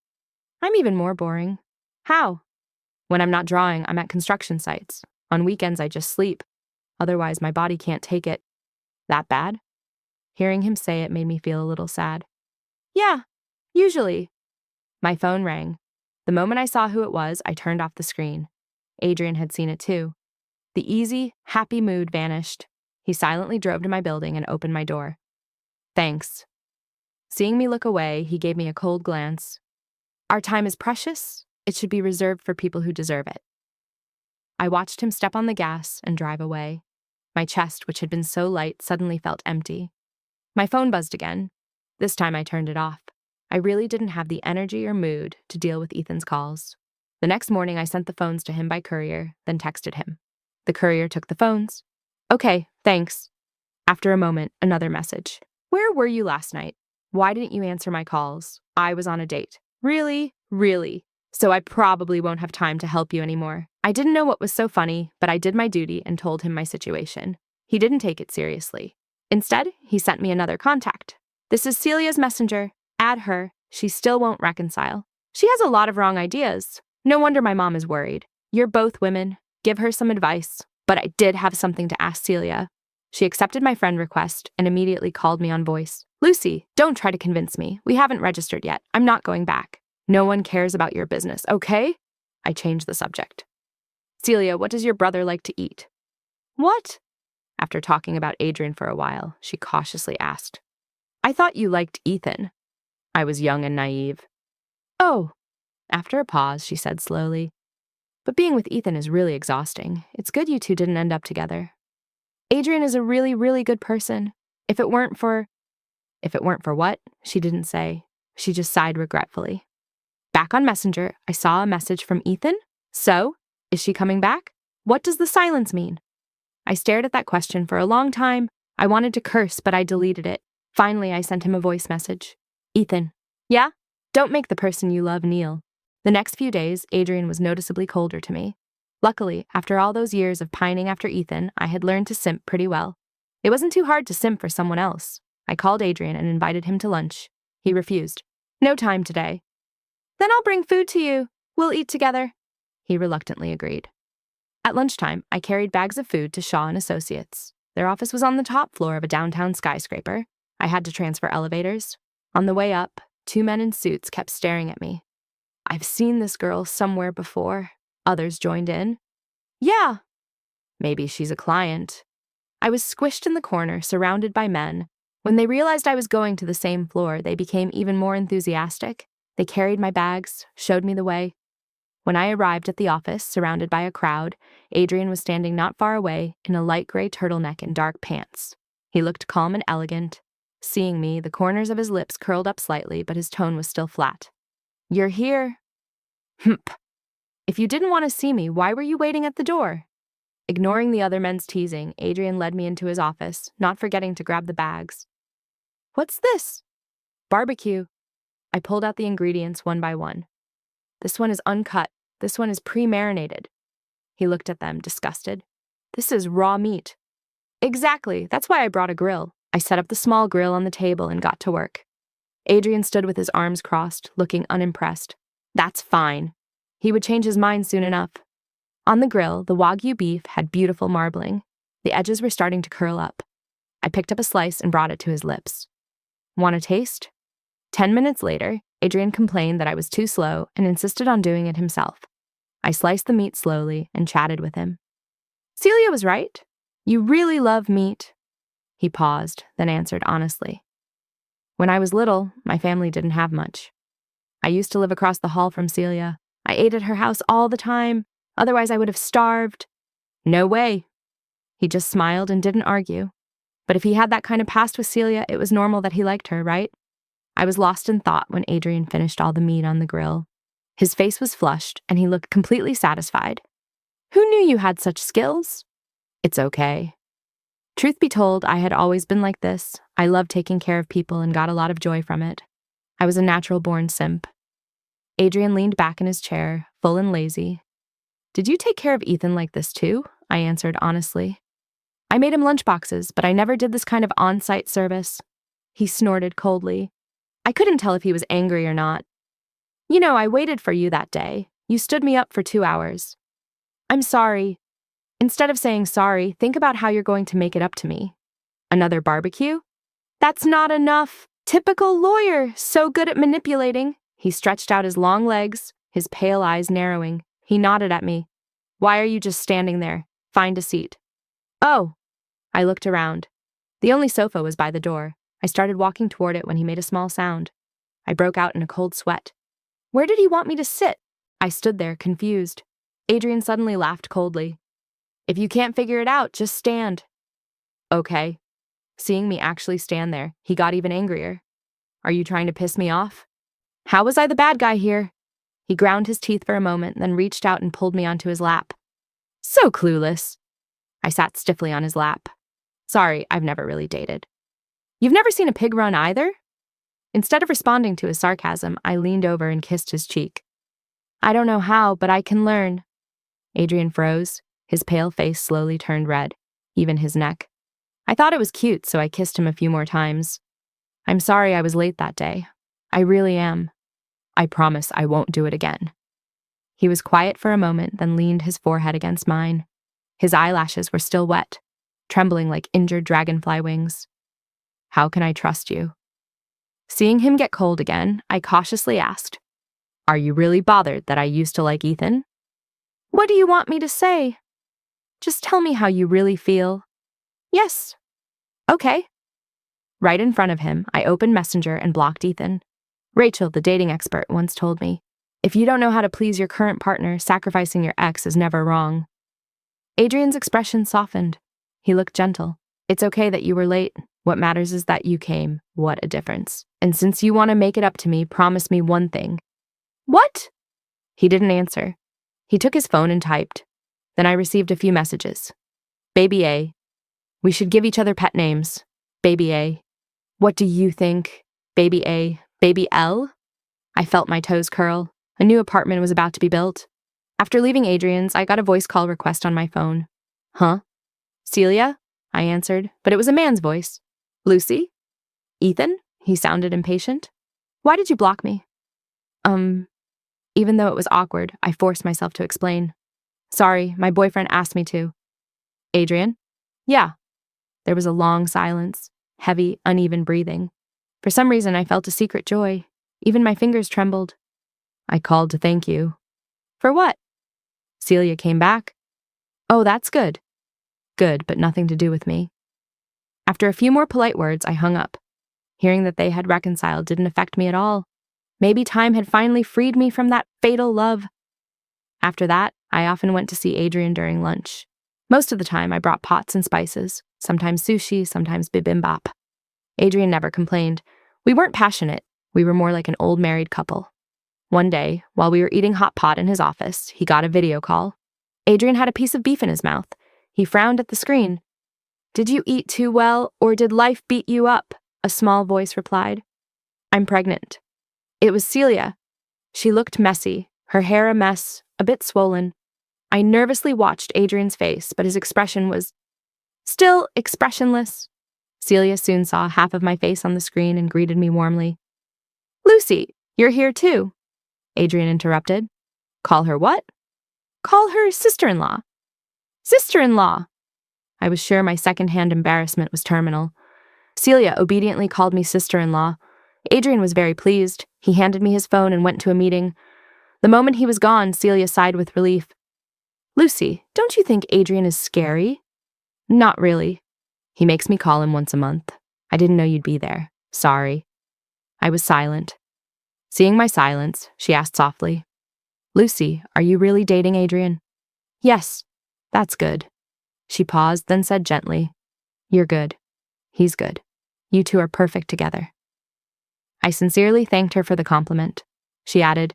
I'm even more boring. How? When I'm not drawing, I'm at construction sites. On weekends, I just sleep. Otherwise, my body can't take it. That bad? Hearing him say it made me feel a little sad. Yeah, usually. My phone rang. The moment I saw who it was, I turned off the screen. Adrian had seen it too. The easy, happy mood vanished. He silently drove to my building and opened my door. Thanks. Seeing me look away, he gave me a cold glance. Our time is precious. It should be reserved for people who deserve it. I watched him step on the gas and drive away. My chest, which had been so light, suddenly felt empty. My phone buzzed again. This time I turned it off. I really didn't have the energy or mood to deal with Ethan's calls. The next morning, I sent the phones to him by courier, then texted him. The courier took the phones. Okay, thanks. After a moment, another message. Where were you last night? Why didn't you answer my calls? I was on a date. Really? Really? So I probably won't have time to help you anymore. I didn't know what was so funny, but I did my duty and told him my situation. He didn't take it seriously. Instead, he sent me another contact. This is Celia's messenger. Add her. She still won't reconcile. She has a lot of wrong ideas. No wonder my mom is worried. You're both women. Give her some advice. But I did have something to ask Celia. She accepted my friend request and immediately called me on voice. Lucy, don't try to convince me. We haven't registered yet. I'm not going back. No one cares about your business, okay? I changed the subject. Celia, what does your brother like to eat? What? After talking about Adrian for a while, she cautiously asked. I thought you liked Ethan. I was young and naive. Oh. After a pause, she said slowly. But being with Ethan is really exhausting. It's good you two didn't end up together. Adrian is a really, really good person. If it weren't for what? She didn't say. She just sighed regretfully. Back on Messenger, I saw a message from Ethan. So, is she coming back? What does the silence mean? I stared at that question for a long time. I wanted to curse, but I deleted it. Finally, I sent him a voice message. Ethan. Yeah? Don't make the person you love kneel. The next few days, Adrian was noticeably colder to me. Luckily, after all those years of pining after Ethan, I had learned to simp pretty well. It wasn't too hard to simp for someone else. I called Adrian and invited him to lunch. He refused. No time today. Then I'll bring food to you. We'll eat together. He reluctantly agreed. At lunchtime, I carried bags of food to Shaw and Associates. Their office was on the top floor of a downtown skyscraper. I had to transfer elevators. On the way up, two men in suits kept staring at me. I've seen this girl somewhere before. Others joined in. Yeah. Maybe she's a client. I was squished in the corner, surrounded by men. When they realized I was going to the same floor, they became even more enthusiastic. They carried my bags, showed me the way. When I arrived at the office, surrounded by a crowd, Adrian was standing not far away in a light gray turtleneck and dark pants. He looked calm and elegant. Seeing me, the corners of his lips curled up slightly, but his tone was still flat. You're here. Humph. If you didn't want to see me, why were you waiting at the door? Ignoring the other men's teasing, Adrian led me into his office, not forgetting to grab the bags. What's this? Barbecue. I pulled out the ingredients one by one. This one is uncut. This one is pre-marinated. He looked at them, disgusted. This is raw meat. Exactly. That's why I brought a grill. I set up the small grill on the table and got to work. Adrian stood with his arms crossed, looking unimpressed. That's fine. He would change his mind soon enough. On the grill, the Wagyu beef had beautiful marbling. The edges were starting to curl up. I picked up a slice and brought it to his lips. Want a taste? 10 minutes later, Adrian complained that I was too slow and insisted on doing it himself. I sliced the meat slowly and chatted with him. Celia was right. You really love meat. He paused, then answered honestly. When I was little, my family didn't have much. I used to live across the hall from Celia. I ate at her house all the time. Otherwise, I would have starved. No way. He just smiled and didn't argue. But if he had that kind of past with Celia, it was normal that he liked her, right? I was lost in thought when Adrian finished all the meat on the grill. His face was flushed, and he looked completely satisfied. Who knew you had such skills? It's okay. Truth be told, I had always been like this. I loved taking care of people and got a lot of joy from it. I was a natural-born simp. Adrian leaned back in his chair, full and lazy. Did you take care of Ethan like this too? I answered honestly. I made him lunchboxes, but I never did this kind of on-site service. He snorted coldly. I couldn't tell if he was angry or not. You know, I waited for you that day. You stood me up for 2 hours. I'm sorry. Instead of saying sorry, think about how you're going to make it up to me. Another barbecue? That's not enough. Typical lawyer, so good at manipulating. He stretched out his long legs, his pale eyes narrowing. He nodded at me. Why are you just standing there? Find a seat. Oh. I looked around. The only sofa was by the door. I started walking toward it when he made a small sound. I broke out in a cold sweat. Where did he want me to sit? I stood there, confused. Adrian suddenly laughed coldly. If you can't figure it out, just stand. Okay. Seeing me actually stand there, he got even angrier. Are you trying to piss me off? How was I the bad guy here? He ground his teeth for a moment, then reached out and pulled me onto his lap. So clueless. I sat stiffly on his lap. Sorry, I've never really dated. You've never seen a pig run either? Instead of responding to his sarcasm, I leaned over and kissed his cheek. I don't know how, but I can learn. Adrian froze. His pale face slowly turned red, even his neck. I thought it was cute, so I kissed him a few more times. I'm sorry I was late that day. I really am. I promise I won't do it again. He was quiet for a moment, then leaned his forehead against mine. His eyelashes were still wet, trembling like injured dragonfly wings. How can I trust you? Seeing him get cold again, I cautiously asked, Are you really bothered that I used to like Ethan? What do you want me to say? Just tell me how you really feel. Yes. Okay. Right in front of him, I opened Messenger and blocked Ethan. Rachel, the dating expert, once told me, if you don't know how to please your current partner, sacrificing your ex is never wrong. Adrian's expression softened. He looked gentle. It's okay that you were late. What matters is that you came. What a difference. And since you want to make it up to me, promise me one thing. What? He didn't answer. He took his phone and typed. Then I received a few messages. Baby A. We should give each other pet names. Baby A. What do you think? Baby A. Baby L? I felt my toes curl. A new apartment was about to be built. After leaving Adrian's, I got a voice call request on my phone. Huh? Celia? I answered, but it was a man's voice. Lucy? Ethan? He sounded impatient. Why did you block me? Even though it was awkward, I forced myself to explain. Sorry, my boyfriend asked me to. Adrian? Yeah. There was a long silence, heavy, uneven breathing. For some reason, I felt a secret joy. Even my fingers trembled. I called to thank you. For what? Celia came back. Oh, that's good. Good, but nothing to do with me. After a few more polite words, I hung up. Hearing that they had reconciled didn't affect me at all. Maybe time had finally freed me from that fatal love. After that, I often went to see Adrian during lunch. Most of the time, I brought pots and spices, sometimes sushi, sometimes bibimbap. Adrian never complained. We weren't passionate. We were more like an old married couple. One day, while we were eating hot pot in his office, he got a video call. Adrian had a piece of beef in his mouth. He frowned at the screen. Did you eat too well, or did life beat you up? A small voice replied. I'm pregnant. It was Celia. She looked messy, her hair a mess, a bit swollen. I nervously watched Adrian's face, but his expression was still expressionless. Celia soon saw half of my face on the screen and greeted me warmly. Lucy, you're here too. Adrian interrupted. Call her what? Call her sister-in-law. Sister-in-law! I was sure my second-hand embarrassment was terminal. Celia obediently called me sister-in-law. Adrian was very pleased. He handed me his phone and went to a meeting. The moment he was gone, Celia sighed with relief. Lucy, don't you think Adrian is scary? Not really. He makes me call him once a month. I didn't know you'd be there. Sorry. I was silent. Seeing my silence, she asked softly, Lucy, are you really dating Adrian? Yes. That's good. She paused, then said gently, You're good. He's good. You two are perfect together. I sincerely thanked her for the compliment. She added,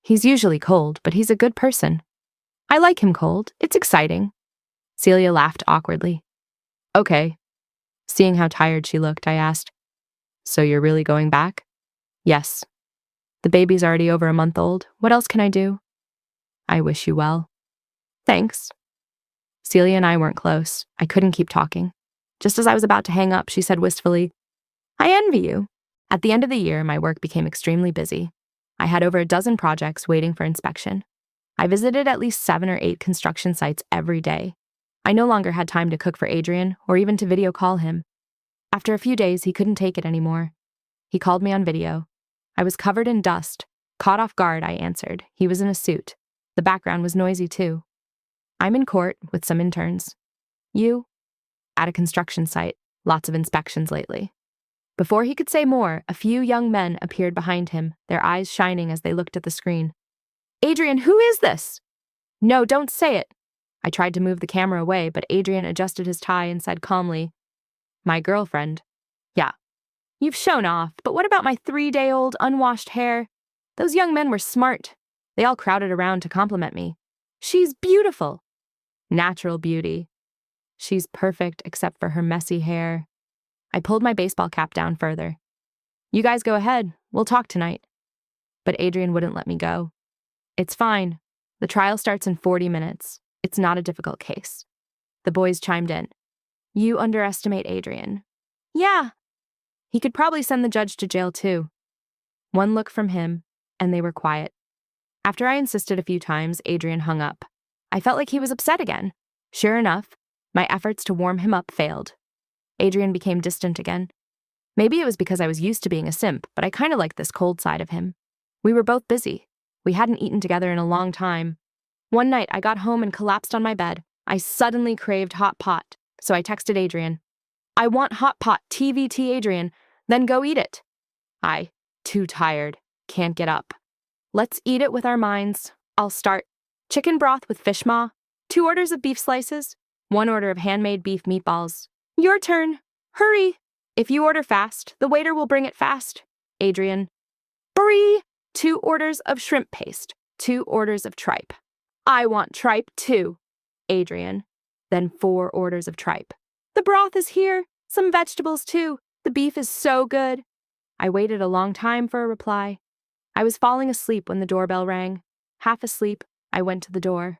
He's usually cold, but he's a good person. I like him cold. It's exciting. Celia laughed awkwardly. Okay. Seeing how tired she looked, I asked, So you're really going back? Yes. The baby's already over a month old. What else can I do? I wish you well. Thanks. Celia and I weren't close. I couldn't keep talking. Just as I was about to hang up, she said wistfully, I envy you. At the end of the year, my work became extremely busy. I had over a dozen projects waiting for inspection. I visited at least 7 or 8 construction sites every day. I no longer had time to cook for Adrian or even to video call him. After a few days, he couldn't take it anymore. He called me on video. I was covered in dust. Caught off guard, I answered. He was in a suit. The background was noisy too. I'm in court with some interns. You? At a construction site. Lots of inspections lately. Before he could say more, a few young men appeared behind him, their eyes shining as they looked at the screen. Adrian, who is this? No, don't say it. I tried to move the camera away, but Adrian adjusted his tie and said calmly, My girlfriend. Yeah. You've shown off, but what about my 3-day-old unwashed hair? Those young men were smart. They all crowded around to compliment me. She's beautiful. Natural beauty. She's perfect except for her messy hair. I pulled my baseball cap down further. You guys go ahead. We'll talk tonight. But Adrian wouldn't let me go. It's fine. The trial starts in 40 minutes. It's not a difficult case. The boys chimed in. You underestimate Adrian. Yeah. He could probably send the judge to jail too. One look from him, and they were quiet. After I insisted a few times, Adrian hung up. I felt like he was upset again. Sure enough, my efforts to warm him up failed. Adrian became distant again. Maybe it was because I was used to being a simp, but I kind of liked this cold side of him. We were both busy. We hadn't eaten together in a long time. One night, I got home and collapsed on my bed. I suddenly craved hot pot, so I texted Adrian. I want hot pot, TVT Adrian, then go eat it. Too tired, can't get up. Let's eat it with our minds. I'll start. Chicken broth with fish maw, 2 orders of beef slices, 1 order of handmade beef meatballs. Your turn. Hurry. If you order fast, the waiter will bring it fast. Adrian. Brie. 2 orders of shrimp paste, 2 orders of tripe. I want tripe too. Adrian. Then 4 orders of tripe. The broth is here. Some vegetables too. The beef is so good. I waited a long time for a reply. I was falling asleep when the doorbell rang. Half asleep, I went to the door.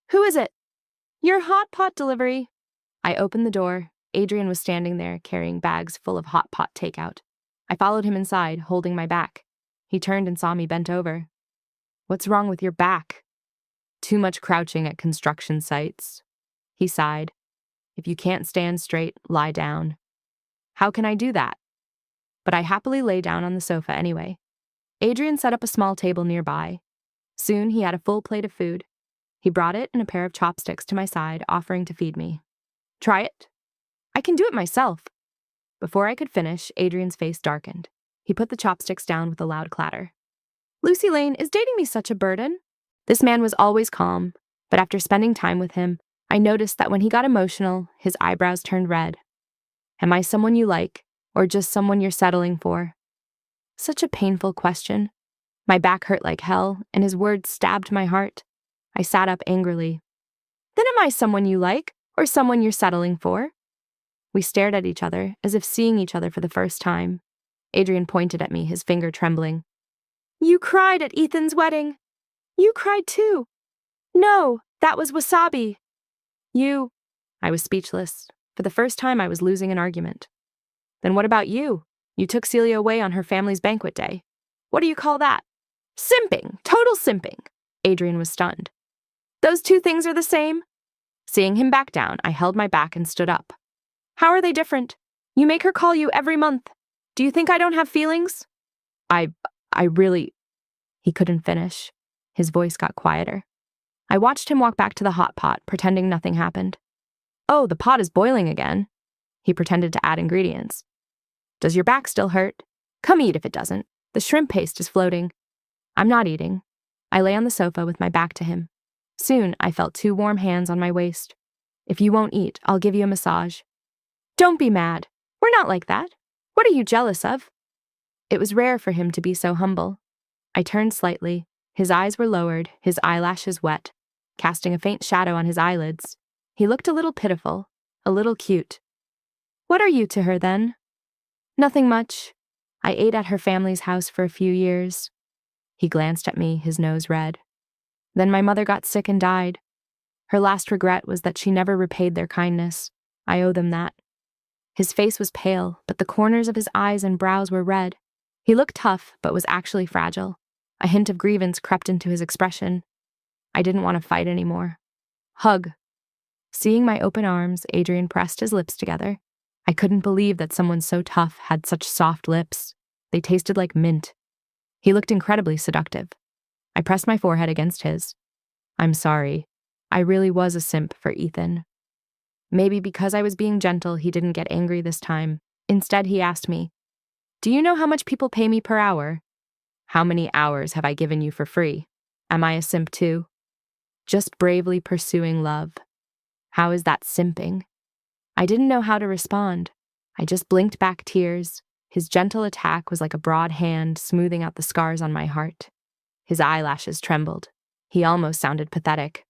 Who is it? Your hot pot delivery. I opened the door. Adrian was standing there, carrying bags full of hot pot takeout. I followed him inside, holding my back. He turned and saw me bent over. What's wrong with your back? Too much crouching at construction sites. He sighed. If you can't stand straight, lie down. How can I do that? But I happily lay down on the sofa anyway. Adrian set up a small table nearby. Soon he had a full plate of food. He brought it and a pair of chopsticks to my side, offering to feed me. Try it. I can do it myself. Before I could finish, Adrian's face darkened. He put the chopsticks down with a loud clatter. Lucy Lane, is dating me such a burden? This man was always calm, but after spending time with him, I noticed that when he got emotional, his eyebrows turned red. Am I someone you like, or just someone you're settling for? Such a painful question. My back hurt like hell, and his words stabbed my heart. I sat up angrily. Then am I someone you like, or someone you're settling for? We stared at each other, as if seeing each other for the first time. Adrian pointed at me, his finger trembling. You cried at Ethan's wedding. You cried too. No, that was wasabi. You. I was speechless. For the first time, I was losing an argument. Then what about you? You took Celia away on her family's banquet day. What do you call that? Simping. Total simping. Adrian was stunned. Those 2 things are the same? Seeing him back down, I held my back and stood up. How are they different? You make her call you every month. Do you think I don't have feelings? He couldn't finish. His voice got quieter. I watched him walk back to the hot pot, pretending nothing happened. Oh, the pot is boiling again. He pretended to add ingredients. Does your back still hurt? Come eat if it doesn't. The shrimp paste is floating. I'm not eating. I lay on the sofa with my back to him. Soon, I felt 2 warm hands on my waist. If you won't eat, I'll give you a massage. Don't be mad. We're not like that. What are you jealous of? It was rare for him to be so humble. I turned slightly. His eyes were lowered, his eyelashes wet, casting a faint shadow on his eyelids. He looked a little pitiful, a little cute. What are you to her, then? Nothing much. I ate at her family's house for a few years. He glanced at me, his nose red. Then my mother got sick and died. Her last regret was that she never repaid their kindness. I owe them that. His face was pale, but the corners of his eyes and brows were red. He looked tough, but was actually fragile. A hint of grievance crept into his expression. I didn't want to fight anymore. Hug. Seeing my open arms, Adrian pressed his lips together. I couldn't believe that someone so tough had such soft lips. They tasted like mint. He looked incredibly seductive. I pressed my forehead against his. I'm sorry. I really was a simp for Ethan. Maybe because I was being gentle, he didn't get angry this time. Instead, he asked me, Do you know how much people pay me per hour? How many hours have I given you for free? Am I a simp too? Just bravely pursuing love. How is that simping? I didn't know how to respond. I just blinked back tears. His gentle attack was like a broad hand smoothing out the scars on my heart. His eyelashes trembled. He almost sounded pathetic.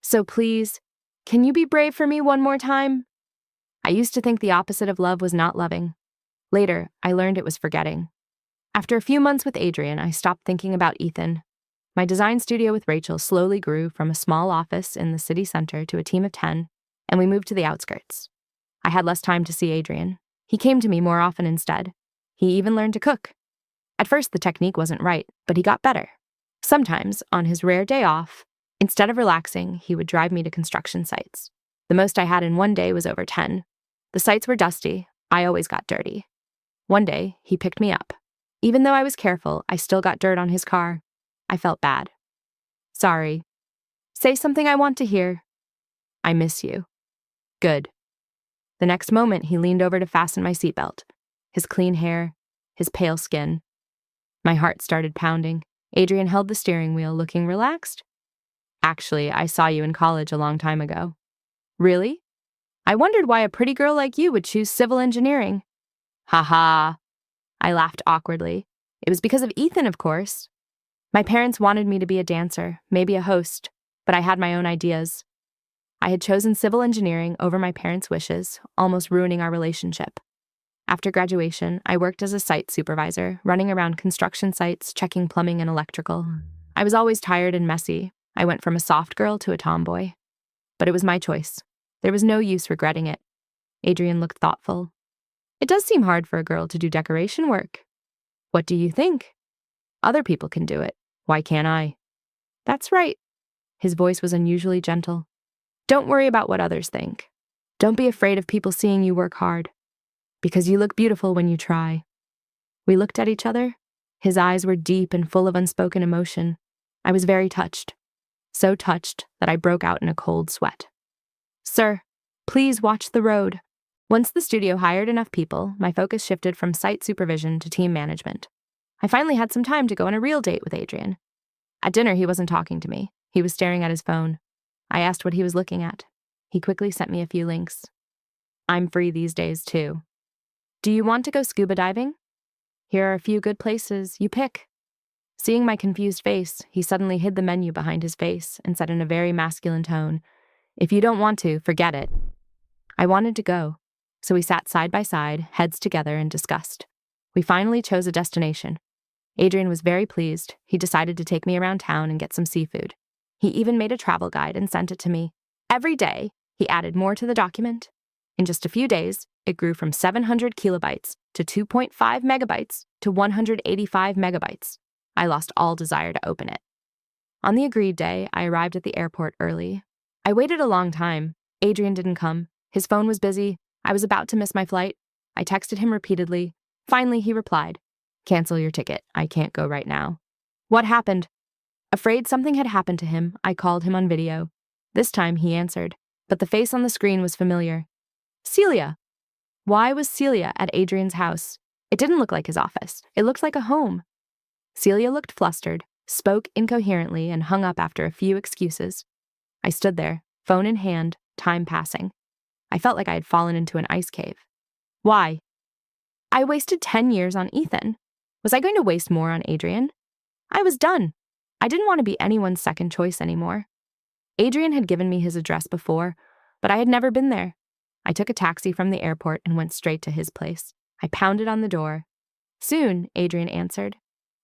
So please, can you be brave for me one more time? I used to think the opposite of love was not loving. Later, I learned it was forgetting. After a few months with Adrian, I stopped thinking about Ethan. My design studio with Rachel slowly grew from a small office in the city center to a team of 10, and we moved to the outskirts. I had less time to see Adrian. He came to me more often instead. He even learned to cook. At first, the technique wasn't right, but he got better. Sometimes, on his rare day off, instead of relaxing, he would drive me to construction sites. The most I had in one day was over 10. The sites were dusty. I always got dirty. One day, he picked me up. Even though I was careful, I still got dirt on his car. I felt bad. Sorry. Say something I want to hear. I miss you. Good. The next moment, he leaned over to fasten my seatbelt. His clean hair, his pale skin. My heart started pounding. Adrian held the steering wheel, looking relaxed. Actually, I saw you in college a long time ago. Really? I wondered why a pretty girl like you would choose civil engineering. Ha ha. I laughed awkwardly. It was because of Ethan, of course. My parents wanted me to be a dancer, maybe a host, but I had my own ideas. I had chosen civil engineering over my parents' wishes, almost ruining our relationship. After graduation, I worked as a site supervisor, running around construction sites, checking plumbing and electrical. I was always tired and messy. I went from a soft girl to a tomboy. But it was my choice. There was no use regretting it. Adrian looked thoughtful. It does seem hard for a girl to do decoration work. What do you think? Other people can do it. Why can't I? That's right. His voice was unusually gentle. Don't worry about what others think. Don't be afraid of people seeing you work hard. Because you look beautiful when you try. We looked at each other. His eyes were deep and full of unspoken emotion. I was very touched. So touched that I broke out in a cold sweat. Sir, please watch the road. Once the studio hired enough people, my focus shifted from site supervision to team management. I finally had some time to go on a real date with Adrian. At dinner, he wasn't talking to me. He was staring at his phone. I asked what he was looking at. He quickly sent me a few links. I'm free these days, too. Do you want to go scuba diving? Here are a few good places. You pick. Seeing my confused face, he suddenly hid the menu behind his face and said in a very masculine tone, If you don't want to, forget it. I wanted to go, so we sat side by side, heads together, and discussed. We finally chose a destination. Adrian was very pleased. He decided to take me around town and get some seafood. He even made a travel guide and sent it to me. Every day, he added more to the document. In just a few days, it grew from 700 kilobytes to 2.5 megabytes to 185 megabytes. I lost all desire to open it. On the agreed day, I arrived at the airport early. I waited a long time. Adrian didn't come. His phone was busy. I was about to miss my flight. I texted him repeatedly. Finally, he replied. Cancel your ticket. I can't go right now. What happened? Afraid something had happened to him, I called him on video. This time he answered, but the face on the screen was familiar. Celia! Why was Celia at Adrian's house? It didn't look like his office. It looked like a home. Celia looked flustered, spoke incoherently, and hung up after a few excuses. I stood there, phone in hand, time passing. I felt like I had fallen into an ice cave. Why? I wasted 10 years on Ethan. Was I going to waste more on Adrian? I was done. I didn't want to be anyone's second choice anymore. Adrian had given me his address before, but I had never been there. I took a taxi from the airport and went straight to his place. I pounded on the door. Soon, Adrian answered.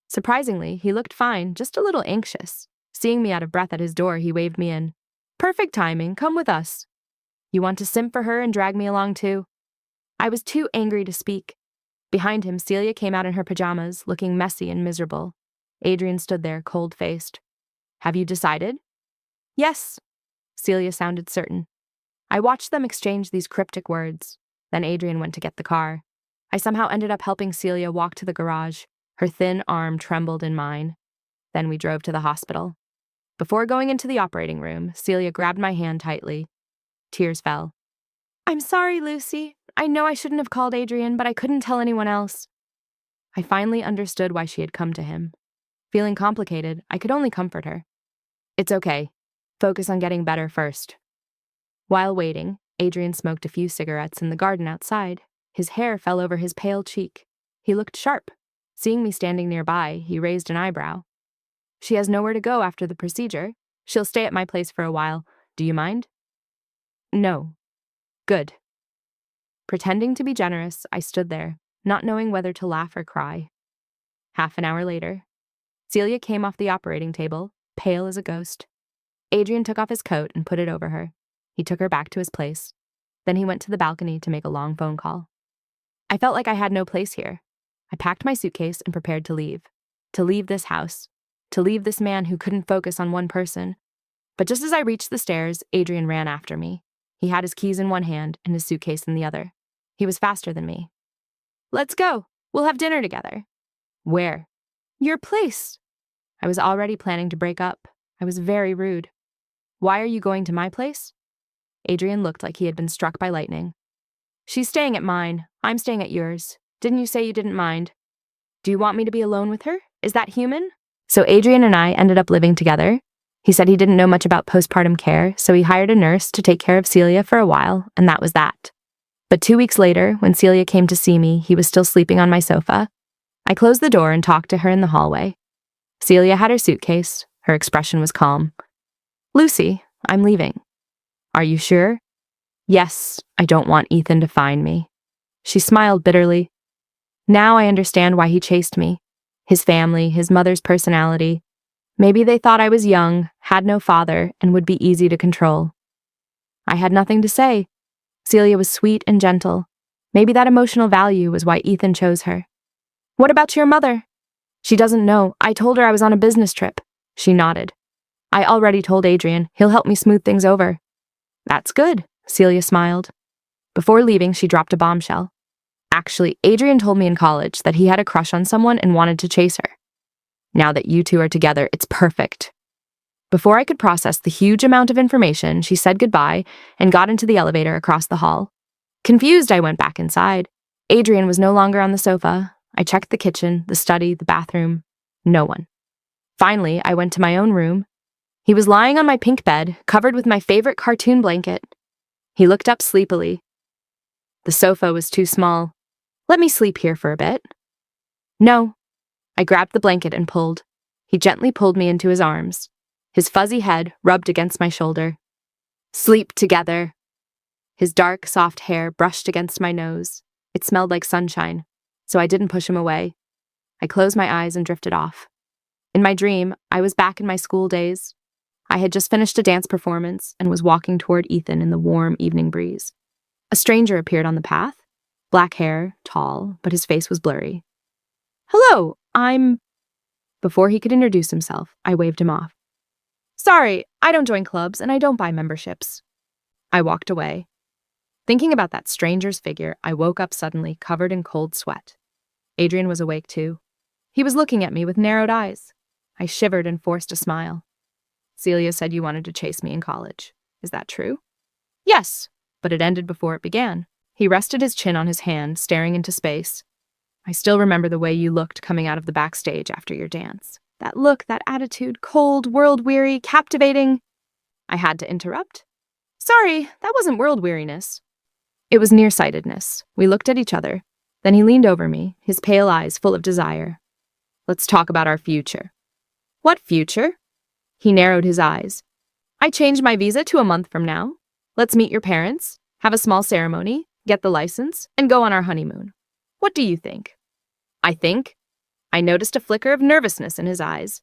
Surprisingly, he looked fine, just a little anxious. Seeing me out of breath at his door, he waved me in. Perfect timing, come with us. You want to simp for her and drag me along too? I was too angry to speak. Behind him, Celia came out in her pajamas, looking messy and miserable. Adrian stood there, cold-faced. Have you decided? Yes. Celia sounded certain. I watched them exchange these cryptic words. Then Adrian went to get the car. I somehow ended up helping Celia walk to the garage. Her thin arm trembled in mine. Then we drove to the hospital. Before going into the operating room, Celia grabbed my hand tightly. Tears fell. I'm sorry, Lucy. I know I shouldn't have called Adrian, but I couldn't tell anyone else. I finally understood why she had come to him. Feeling complicated, I could only comfort her. It's okay. Focus on getting better first. While waiting, Adrian smoked a few cigarettes in the garden outside. His hair fell over his pale cheek. He looked sharp. Seeing me standing nearby, he raised an eyebrow. She has nowhere to go after the procedure. She'll stay at my place for a while. Do you mind? No. Good. Pretending to be generous, I stood there, not knowing whether to laugh or cry. Half an hour later, Celia came off the operating table, pale as a ghost. Adrian took off his coat and put it over her. He took her back to his place. Then he went to the balcony to make a long phone call. I felt like I had no place here. I packed my suitcase and prepared to leave. To leave this house. To leave this man who couldn't focus on one person. But just as I reached the stairs, Adrian ran after me. He had his keys in one hand and his suitcase in the other. He was faster than me. Let's go. We'll have dinner together. Where? Your place. I was already planning to break up. I was very rude. Why are you going to my place? Adrian looked like he had been struck by lightning. She's staying at mine. I'm staying at yours. Didn't you say you didn't mind? Do you want me to be alone with her? Is that human? So Adrian and I ended up living together. He said he didn't know much about postpartum care, so he hired a nurse to take care of Celia for a while, and that was that. But 2 weeks later, when Celia came to see me, he was still sleeping on my sofa. I closed the door and talked to her in the hallway. Celia had her suitcase. Her expression was calm. Lucy, I'm leaving. Are you sure? Yes, I don't want Ethan to find me. She smiled bitterly. Now I understand why he chased me. His family, his mother's personality. Maybe they thought I was young, had no father, and would be easy to control. I had nothing to say. Celia was sweet and gentle. Maybe that emotional value was why Ethan chose her. What about your mother? She doesn't know. I told her I was on a business trip. She nodded. I already told Adrian. He'll help me smooth things over. That's good, Celia smiled. Before leaving, she dropped a bombshell. Actually, Adrian told me in college that he had a crush on someone and wanted to chase her. Now that you two are together, it's perfect. Before I could process the huge amount of information, she said goodbye and got into the elevator across the hall. Confused, I went back inside. Adrian was no longer on the sofa. I checked the kitchen, the study, the bathroom. No one. Finally, I went to my own room. He was lying on my pink bed, covered with my favorite cartoon blanket. He looked up sleepily. The sofa was too small. Let me sleep here for a bit. No. I grabbed the blanket and pulled. He gently pulled me into his arms. His fuzzy head rubbed against my shoulder. Sleep together. His dark, soft hair brushed against my nose. It smelled like sunshine, so I didn't push him away. I closed my eyes and drifted off. In my dream, I was back in my school days. I had just finished a dance performance and was walking toward Ethan in the warm evening breeze. A stranger appeared on the path. Black hair, tall, but his face was blurry. Hello, I'm... Before he could introduce himself, I waved him off. Sorry, I don't join clubs and I don't buy memberships. I walked away. Thinking about that stranger's figure, I woke up suddenly, covered in cold sweat. Adrian was awake too. He was looking at me with narrowed eyes. I shivered and forced a smile. Celia said you wanted to chase me in college. Is that true? Yes, but it ended before it began. He rested his chin on his hand, staring into space. I still remember the way you looked coming out of the backstage after your dance. That look, that attitude, cold, world-weary, captivating. I had to interrupt. Sorry, that wasn't world-weariness. It was nearsightedness. We looked at each other. Then he leaned over me, his pale eyes full of desire. Let's talk about our future. What future? He narrowed his eyes. I changed my visa to a month from now. Let's meet your parents, have a small ceremony, get the license, and go on our honeymoon. What do you think? I noticed a flicker of nervousness in his eyes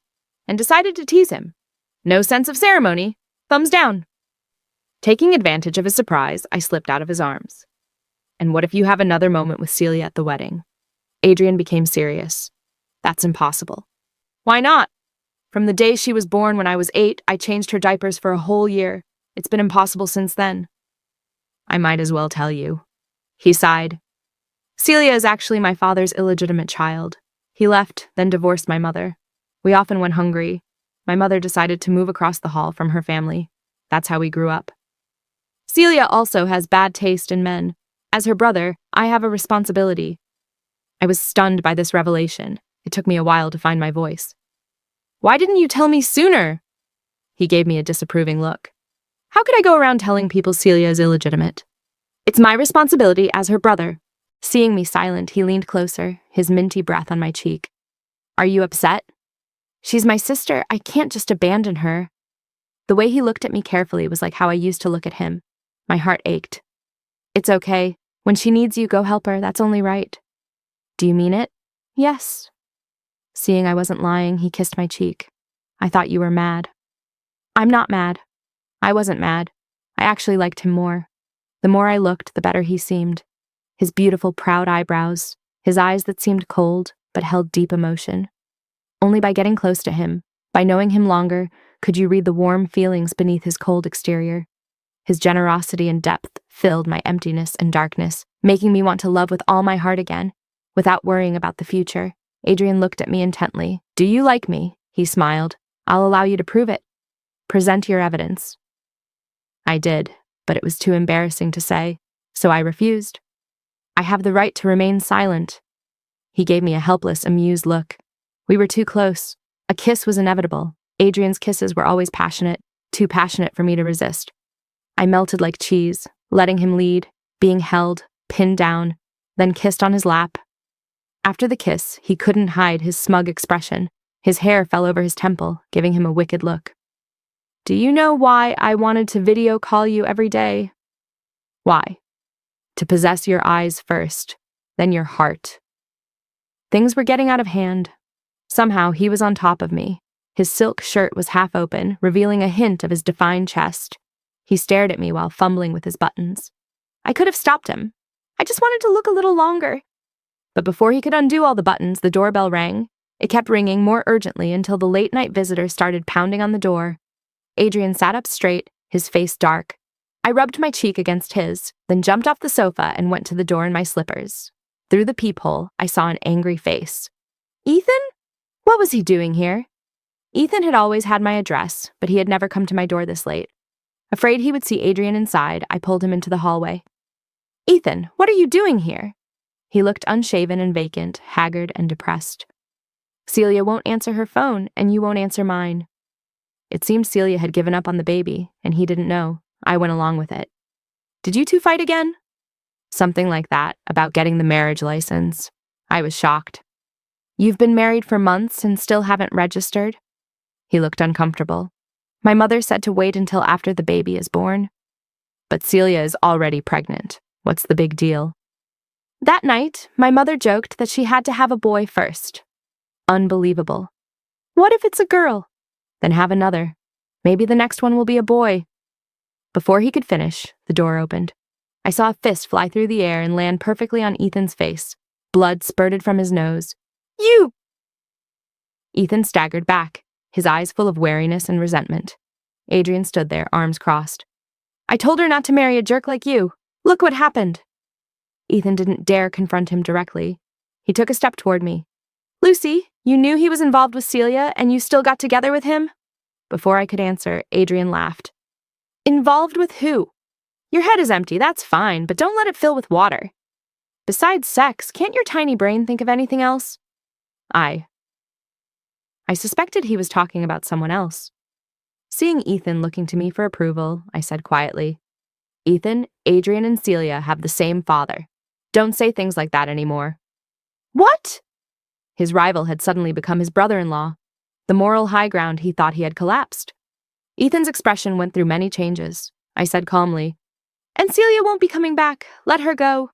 and decided to tease him. No sense of ceremony. Thumbs down. Taking advantage of his surprise, I slipped out of his arms. And what if you have another moment with Celia at the wedding? Adrian became serious. That's impossible. Why not? From the day she was born when I was 8, I changed her diapers for a whole year. It's been impossible since then. I might as well tell you. He sighed. Celia is actually my father's illegitimate child. He left, then divorced my mother. We often went hungry. My mother decided to move across the hall from her family. That's how we grew up. Celia also has bad taste in men. As her brother, I have a responsibility. I was stunned by this revelation. It took me a while to find my voice. Why didn't you tell me sooner? He gave me a disapproving look. How could I go around telling people Celia is illegitimate? It's my responsibility as her brother. Seeing me silent, he leaned closer, his minty breath on my cheek. Are you upset? She's my sister. I can't just abandon her. The way he looked at me carefully was like how I used to look at him. My heart ached. It's okay. When she needs you, go help her. That's only right. Do you mean it? Yes. Seeing I wasn't lying, he kissed my cheek. I thought you were mad. I'm not mad. I wasn't mad. I actually liked him more. The more I looked, the better he seemed. His beautiful, proud eyebrows, his eyes that seemed cold, but held deep emotion. Only by getting close to him, by knowing him longer, could you read the warm feelings beneath his cold exterior. His generosity and depth filled my emptiness and darkness, making me want to love with all my heart again, without worrying about the future. Adrian looked at me intently. Do you like me? He smiled. I'll allow you to prove it. Present your evidence. I did, but it was too embarrassing to say, so I refused. I have the right to remain silent. He gave me a helpless, amused look. We were too close. A kiss was inevitable. Adrian's kisses were always passionate, too passionate for me to resist. I melted like cheese, letting him lead, being held, pinned down, then kissed on his lap. After the kiss, he couldn't hide his smug expression. His hair fell over his temple, giving him a wicked look. Do you know why I wanted to video call you every day? Why? To possess your eyes first, then your heart. Things were getting out of hand. Somehow he was on top of me. His silk shirt was half open, revealing a hint of his defined chest. He stared at me while fumbling with his buttons. I could have stopped him. I just wanted to look a little longer. But before he could undo all the buttons, the doorbell rang. It kept ringing more urgently until the late-night visitor started pounding on the door. Adrian sat up straight, his face dark. I rubbed my cheek against his, then jumped off the sofa and went to the door in my slippers. Through the peephole, I saw an angry face. Ethan? What was he doing here? Ethan had always had my address, but he had never come to my door this late. Afraid he would see Adrian inside, I pulled him into the hallway. Ethan, what are you doing here? He looked unshaven and vacant, haggard and depressed. Celia won't answer her phone, and you won't answer mine. It seemed Celia had given up on the baby, and he didn't know. I went along with it. Did you two fight again? Something like that, about getting the marriage license. I was shocked. You've been married for months and still haven't registered? He looked uncomfortable. My mother said to wait until after the baby is born. But Celia is already pregnant. What's the big deal? That night, my mother joked that she had to have a boy first. Unbelievable. What if it's a girl? Then have another. Maybe the next one will be a boy. Before he could finish, the door opened. I saw a fist fly through the air and land perfectly on Ethan's face. Blood spurted from his nose. You! Ethan staggered back, his eyes full of wariness and resentment. Adrian stood there, arms crossed. I told her not to marry a jerk like you. Look what happened. Ethan didn't dare confront him directly. He took a step toward me. Lucy, You knew he was involved with Celia and you still got together with him? Before I could answer, Adrian laughed. Involved with who? Your head is empty, that's fine, but don't let it fill with water. Besides sex, can't your tiny brain think of anything else? I suspected he was talking about someone else. Seeing Ethan looking to me for approval, I said quietly, Ethan, Adrian, and Celia have the same father. Don't say things like that anymore. What? His rival had suddenly become his brother-in-law. The moral high ground he thought he had collapsed. Ethan's expression went through many changes. I said calmly, and Celia won't be coming back. Let her go.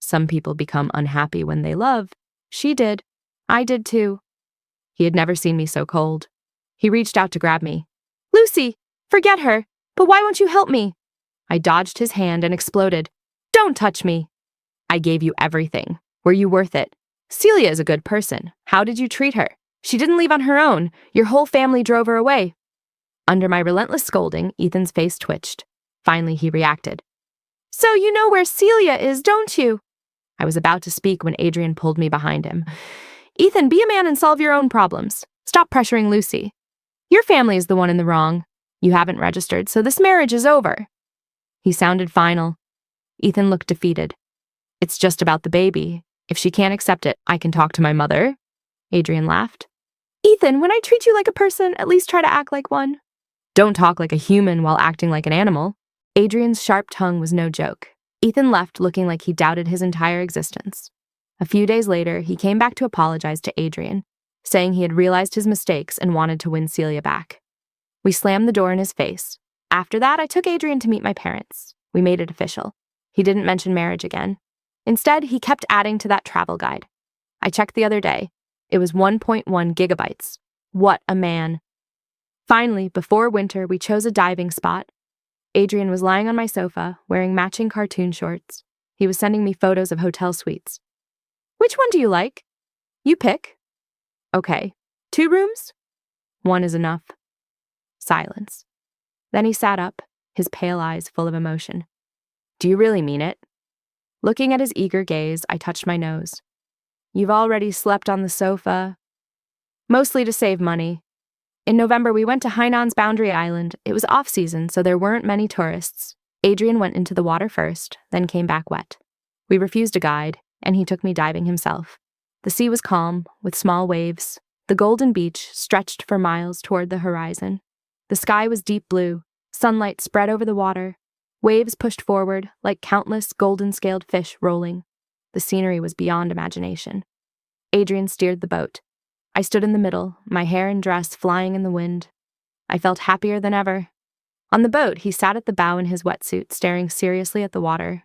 Some people become unhappy when they love. She did. I did too. He had never seen me so cold. He reached out to grab me. Lucy, forget her, but why won't you help me? I dodged his hand and exploded. Don't touch me. I gave you everything. Were you worth it? Celia is a good person. How did you treat her? She didn't leave on her own. Your whole family drove her away. Under my relentless scolding, Ethan's face twitched. Finally, he reacted. So you know where Celia is, don't you? I was about to speak when Adrian pulled me behind him. Ethan, be a man and solve your own problems. Stop pressuring Lucy. Your family is the one in the wrong. You haven't registered, so this marriage is over. He sounded final. Ethan looked defeated. It's just about the baby. If she can't accept it, I can talk to my mother. Adrian laughed. Ethan, when I treat you like a person, at least try to act like one. Don't talk like a human while acting like an animal. Adrian's sharp tongue was no joke. Ethan left looking like he doubted his entire existence. A few days later, he came back to apologize to Adrian, saying he had realized his mistakes and wanted to win Celia back. We slammed the door in his face. After that, I took Adrian to meet my parents. We made it official. He didn't mention marriage again. Instead, he kept adding to that travel guide. I checked the other day. It was 1.1 gigabytes. What a man. Finally, before winter, we chose a diving spot. Adrian was lying on my sofa, wearing matching cartoon shorts. He was sending me photos of hotel suites. Which one do you like? You pick. Okay. 2 rooms? 1 is enough. Silence. Then he sat up, his pale eyes full of emotion. Do you really mean it? Looking at his eager gaze, I touched my nose. You've already slept on the sofa. Mostly to save money. In November, we went to Hainan's Boundary Island. It was off-season, so there weren't many tourists. Adrian went into the water first, then came back wet. We refused a guide, and he took me diving himself. The sea was calm, with small waves. The golden beach stretched for miles toward the horizon. The sky was deep blue. Sunlight spread over the water. Waves pushed forward, like countless golden-scaled fish rolling. The scenery was beyond imagination. Adrian steered the boat. I stood in the middle, my hair and dress flying in the wind. I felt happier than ever. On the boat, he sat at the bow in his wetsuit, staring seriously at the water.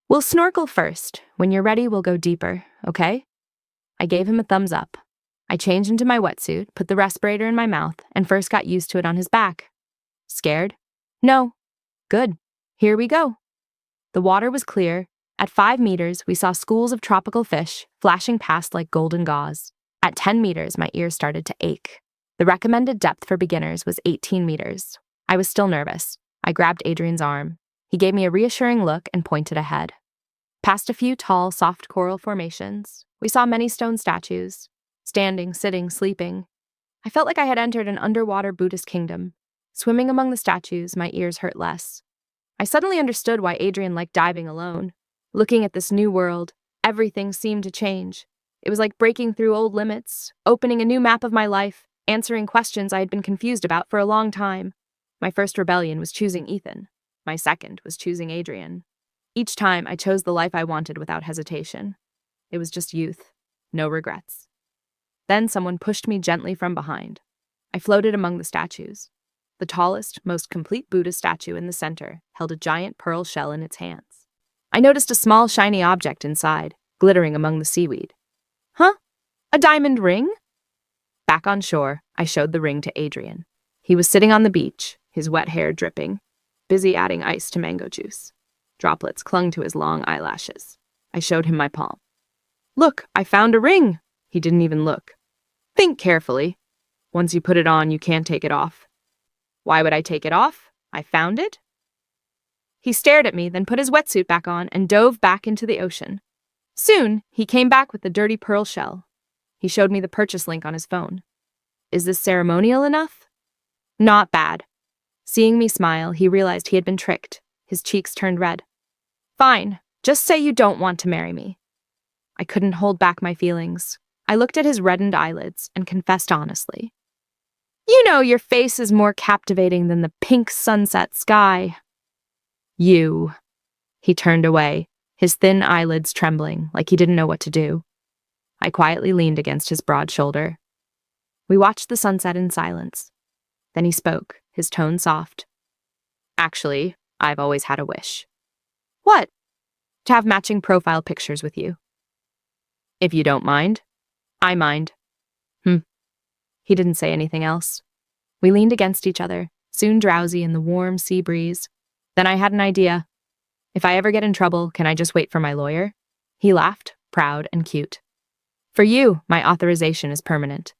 We'll snorkel first. When you're ready, we'll go deeper, okay? I gave him a thumbs up. I changed into my wetsuit, put the respirator in my mouth, and first got used to it on his back. Scared? No. Good. Here we go. The water was clear. At 5 meters, we saw schools of tropical fish flashing past like golden gauze. At 10 meters, my ears started to ache. The recommended depth for beginners was 18 meters. I was still nervous. I grabbed Adrian's arm. He gave me a reassuring look and pointed ahead. Past a few tall, soft coral formations, we saw many stone statues, standing, sitting, sleeping. I felt like I had entered an underwater Buddhist kingdom. Swimming among the statues, my ears hurt less. I suddenly understood why Adrian liked diving alone. Looking at this new world, everything seemed to change. It was like breaking through old limits, opening a new map of my life, answering questions I had been confused about for a long time. My first rebellion was choosing Ethan. My second was choosing Adrian. Each time, I chose the life I wanted without hesitation. It was just youth, no regrets. Then someone pushed me gently from behind. I floated among the statues. The tallest, most complete Buddha statue in the center held a giant pearl shell in its hands. I noticed a small, shiny object inside, glittering among the seaweed. Huh? A diamond ring? Back on shore, I showed the ring to Adrian. He was sitting on the beach, his wet hair dripping, busy adding ice to mango juice. Droplets clung to his long eyelashes. I showed him my palm. Look, I found a ring! He didn't even look. Think carefully. Once you put it on, you can't take it off. Why would I take it off? I found it. He stared at me, then put his wetsuit back on and dove back into the ocean. Soon, he came back with the dirty pearl shell. He showed me the purchase link on his phone. Is this ceremonial enough? Not bad. Seeing me smile, he realized he had been tricked. His cheeks turned red. Fine, just say you don't want to marry me. I couldn't hold back my feelings. I looked at his reddened eyelids and confessed honestly. You know, your face is more captivating than the pink sunset sky. You. He turned away, his thin eyelids trembling like he didn't know what to do. I quietly leaned against his broad shoulder. We watched the sunset in silence. Then he spoke, his tone soft. Actually, I've always had a wish. What? To have matching profile pictures with you. If you don't mind. I mind. He didn't say anything else. We leaned against each other, soon drowsy in the warm sea breeze. Then I had an idea. If I ever get in trouble, can I just wait for my lawyer? He laughed, proud and cute. For you, my authorization is permanent.